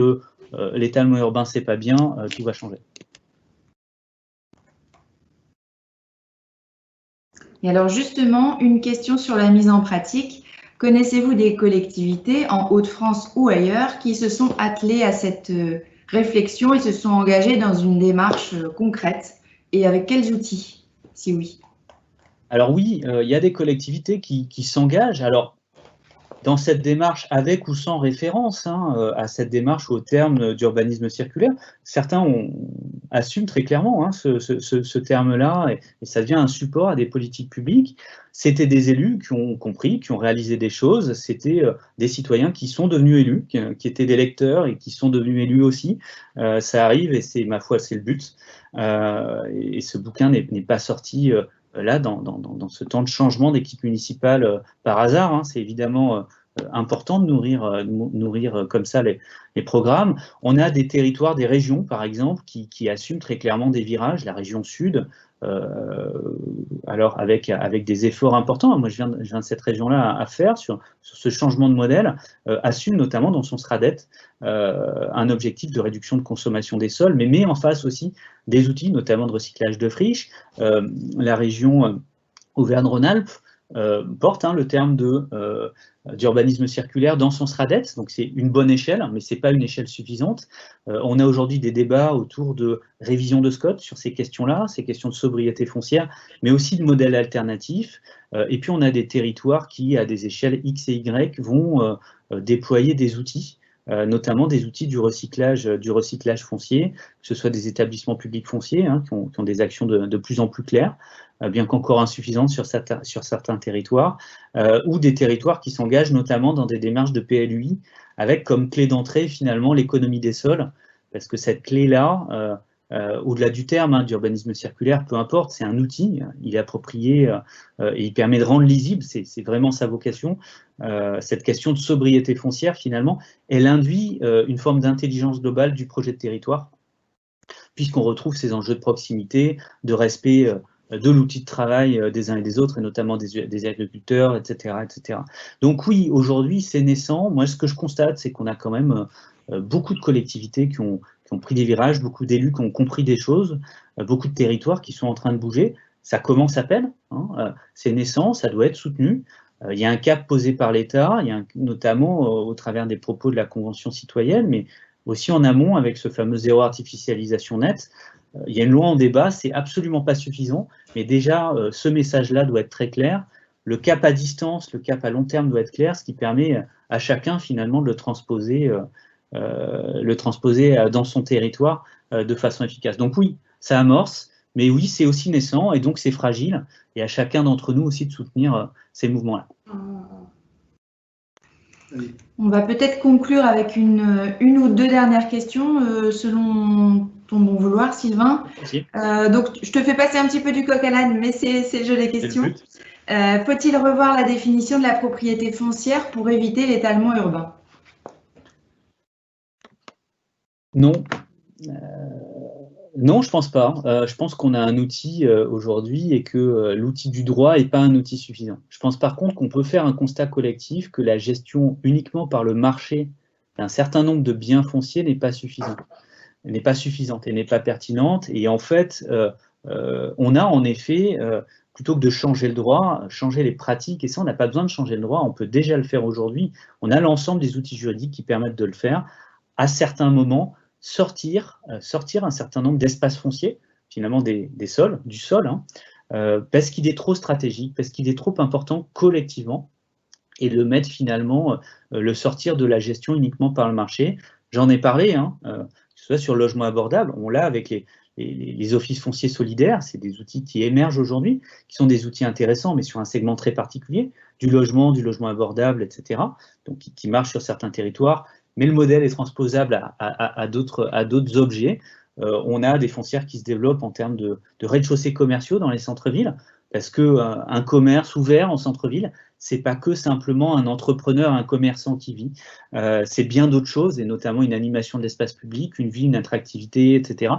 l'étalement urbain, c'est pas bien, tout va changer. Et alors justement, une question sur la mise en pratique. Connaissez-vous des collectivités en Hauts-de-France ou ailleurs qui se sont attelées à cette réflexion et se sont engagées dans une démarche concrète? Et avec quels outils, si oui? Alors oui, il y a des collectivités qui s'engagent. Alors, dans cette démarche, avec ou sans référence à cette démarche ou au terme d'urbanisme circulaire, certains assument très clairement ce terme-là, et ça devient un support à des politiques publiques. C'était des élus qui ont compris, qui ont réalisé des choses, c'était des citoyens qui sont devenus élus, qui étaient des lecteurs et qui sont devenus élus aussi. Ça arrive et c'est, ma foi, c'est le but. Et ce bouquin n'est pas sorti là, dans ce temps de changement d'équipe municipale par hasard, hein. C'est évidemment important de nourrir comme ça les programmes. On a des territoires, des régions, par exemple, qui assument très clairement des virages. La région sud, alors avec des efforts importants, moi je viens de cette région-là à faire sur ce changement de modèle, assume notamment dans son SRADET un objectif de réduction de consommation des sols, mais met en face aussi des outils, notamment de recyclage de friches. La région Auvergne-Rhône-Alpes porte le terme d'urbanisme circulaire dans son SRADET, donc c'est une bonne échelle, mais ce n'est pas une échelle suffisante. On a aujourd'hui des débats autour de révision de SCOT sur ces questions-là, ces questions de sobriété foncière, mais aussi de modèles alternatifs. Et puis on a des territoires qui, à des échelles X et Y, vont déployer des outils, notamment des outils du recyclage foncier, que ce soit des établissements publics fonciers qui ont des actions de plus en plus claires, bien qu'encore insuffisantes sur certains territoires, ou des territoires qui s'engagent notamment dans des démarches de PLUI, avec comme clé d'entrée finalement l'économie des sols, parce que cette clé-là, au-delà du terme d'urbanisme circulaire, peu importe, c'est un outil, il est approprié et il permet de rendre lisible, c'est vraiment sa vocation. Cette question de sobriété foncière, finalement, elle induit une forme d'intelligence globale du projet de territoire, puisqu'on retrouve ces enjeux de proximité, de respect de l'outil de travail des uns et des autres, et notamment des agriculteurs, etc., etc. Donc oui, aujourd'hui, c'est naissant. Moi, ce que je constate, c'est qu'on a quand même beaucoup de collectivités qui ont pris des virages, beaucoup d'élus qui ont compris des choses, beaucoup de territoires qui sont en train de bouger. Ça commence à peine, c'est naissant, ça doit être soutenu. Il y a un cap posé par l'État, notamment au travers des propos de la Convention citoyenne, mais aussi en amont avec ce fameux zéro artificialisation nette. Il y a une loi en débat, c'est absolument pas suffisant, mais déjà ce message-là doit être très clair. Le cap à distance, le cap à long terme doit être clair, ce qui permet à chacun finalement de le transposer dans son territoire de façon efficace. Donc oui, ça amorce, mais oui, c'est aussi naissant et donc c'est fragile. Et à chacun d'entre nous aussi de soutenir ces mouvements-là. On va peut-être conclure avec une ou deux dernières questions, selon ton bon vouloir, Sylvain. Donc, je te fais passer un petit peu du coq à l'âne, mais c'est le jeu des questions. Faut-il revoir la définition de la propriété foncière pour éviter l'étalement urbain? Non. Non, je pense pas. Je pense qu'on a un outil aujourd'hui et que l'outil du droit n'est pas un outil suffisant. Je pense par contre qu'on peut faire un constat collectif que la gestion uniquement par le marché d'un certain nombre de biens fonciers n'est pas suffisante. n'est pas suffisante et n'est pas pertinente. Et en fait, on a en effet, plutôt que de changer le droit, changer les pratiques. Et ça, on n'a pas besoin de changer le droit, on peut déjà le faire aujourd'hui. On a l'ensemble des outils juridiques qui permettent de le faire. À certains moments, sortir un certain nombre d'espaces fonciers, finalement du sol, hein, parce qu'il est trop stratégique, parce qu'il est trop important collectivement, et de le mettre finalement, le sortir de la gestion uniquement par le marché. J'en ai parlé, hein, que ce soit sur le logement abordable, on l'a avec les offices fonciers solidaires, c'est des outils qui émergent aujourd'hui, qui sont des outils intéressants, mais sur un segment très particulier, du logement abordable, etc., donc qui marchent sur certains territoires, mais le modèle est transposable à d'autres objets. On a des foncières qui se développent en termes de rez-de-chaussée commerciaux dans les centres-villes, parce qu'un commerce ouvert en centre-ville, c'est pas que simplement un entrepreneur, un commerçant qui vit, c'est bien d'autres choses, et notamment une animation de l'espace public, une vie, une attractivité, etc.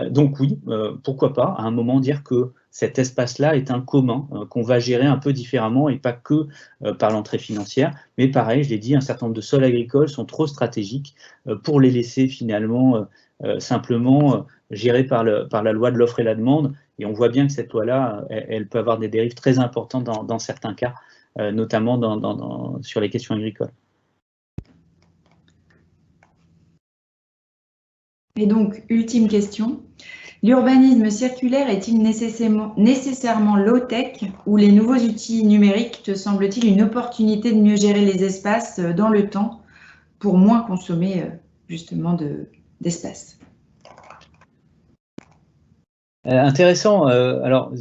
Donc oui, pourquoi pas, à un moment dire que cet espace-là est un commun, qu'on va gérer un peu différemment, et pas que par l'entrée financière, mais pareil, je l'ai dit, un certain nombre de sols agricoles sont trop stratégiques pour les laisser finalement simplement gérés par la loi de l'offre et la demande, et on voit bien que cette loi-là, elle peut avoir des dérives très importantes dans certains cas, notamment sur les questions agricoles. Et donc, ultime question, l'urbanisme circulaire est-il nécessairement low-tech, ou les nouveaux outils numériques te semblent-ils une opportunité de mieux gérer les espaces dans le temps pour moins consommer justement d'espace? Intéressant. Alors,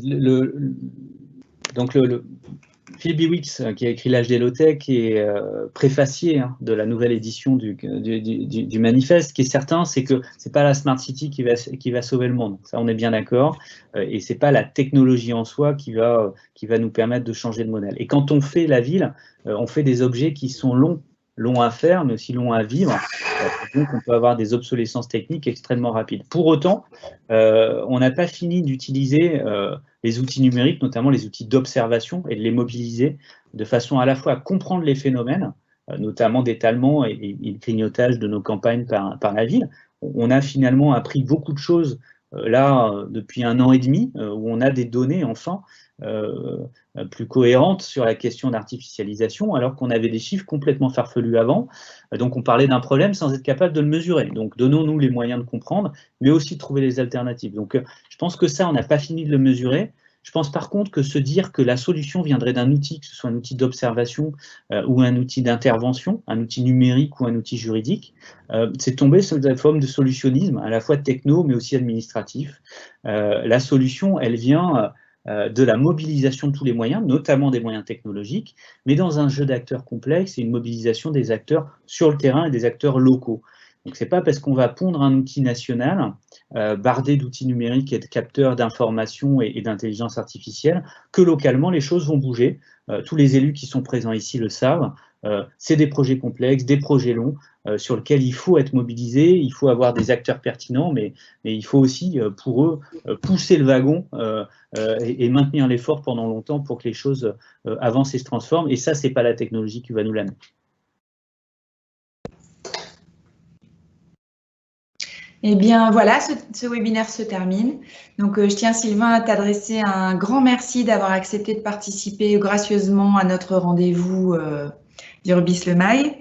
Phil Biwix, qui a écrit L'âge des low-tech, est préfacier de la nouvelle édition du manifeste. Ce qui est certain, c'est que c'est pas la Smart City qui va sauver le monde. Ça, on est bien d'accord. Et c'est pas la technologie en soi qui va nous permettre de changer de modèle. Et quand on fait la ville, on fait des objets qui sont longs à faire, mais aussi longs à vivre. Donc, on peut avoir des obsolescences techniques extrêmement rapides. Pour autant, on n'a pas fini d'utiliser les outils numériques, notamment les outils d'observation, et de les mobiliser de façon à la fois à comprendre les phénomènes, notamment d'étalement et de grignotage de nos campagnes par la ville. On a finalement appris beaucoup de choses là depuis 1 an et demi, où on a des données enfin plus cohérentes sur la question d'artificialisation, alors qu'on avait des chiffres complètement farfelus avant. Donc on parlait d'un problème sans être capable de le mesurer. Donc donnons-nous les moyens de comprendre, mais aussi de trouver des alternatives. Donc je pense que ça, on n'a pas fini de le mesurer. Je pense par contre que se dire que la solution viendrait d'un outil, que ce soit un outil d'observation ou un outil d'intervention, un outil numérique ou un outil juridique, c'est tomber sur une forme de solutionnisme, à la fois techno mais aussi administratif. La solution, elle vient de la mobilisation de tous les moyens, notamment des moyens technologiques, mais dans un jeu d'acteurs complexe et une mobilisation des acteurs sur le terrain et des acteurs locaux. Donc c'est pas parce qu'on va pondre un outil national, bardé d'outils numériques et de capteurs d'information et d'intelligence artificielle, que localement les choses vont bouger. Tous les élus qui sont présents ici le savent. C'est des projets complexes, des projets longs, sur lesquels il faut être mobilisé, il faut avoir des acteurs pertinents, mais il faut aussi, pour eux, pousser le wagon et maintenir l'effort pendant longtemps pour que les choses avancent et se transforment. Et ça, c'est pas la technologie qui va nous l'amener. Eh bien voilà, ce webinaire se termine. Donc je tiens, Sylvain, à t'adresser un grand merci d'avoir accepté de participer gracieusement à notre rendez-vous d'Urbis Le Mail.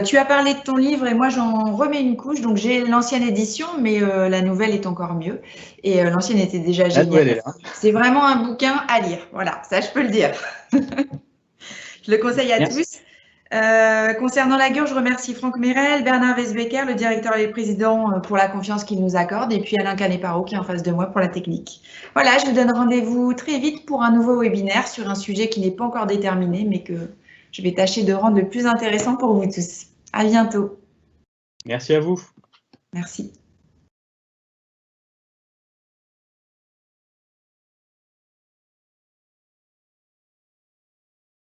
Tu as parlé de ton livre et moi j'en remets une couche. Donc j'ai l'ancienne édition, mais la nouvelle est encore mieux. Et l'ancienne était déjà géniale. C'est vraiment un bouquin à lire. Voilà, ça je peux le dire. Je le conseille à tous. Concernant la GUR, je remercie Franck Mérel, Bernard Weisbecker, le directeur et le président, pour la confiance qu'ils nous accordent, et puis Alain Caneparo qui est en face de moi pour la technique. Voilà, je vous donne rendez-vous très vite pour un nouveau webinaire sur un sujet qui n'est pas encore déterminé, mais que je vais tâcher de rendre le plus intéressant pour vous tous. À bientôt. Merci à vous. Merci.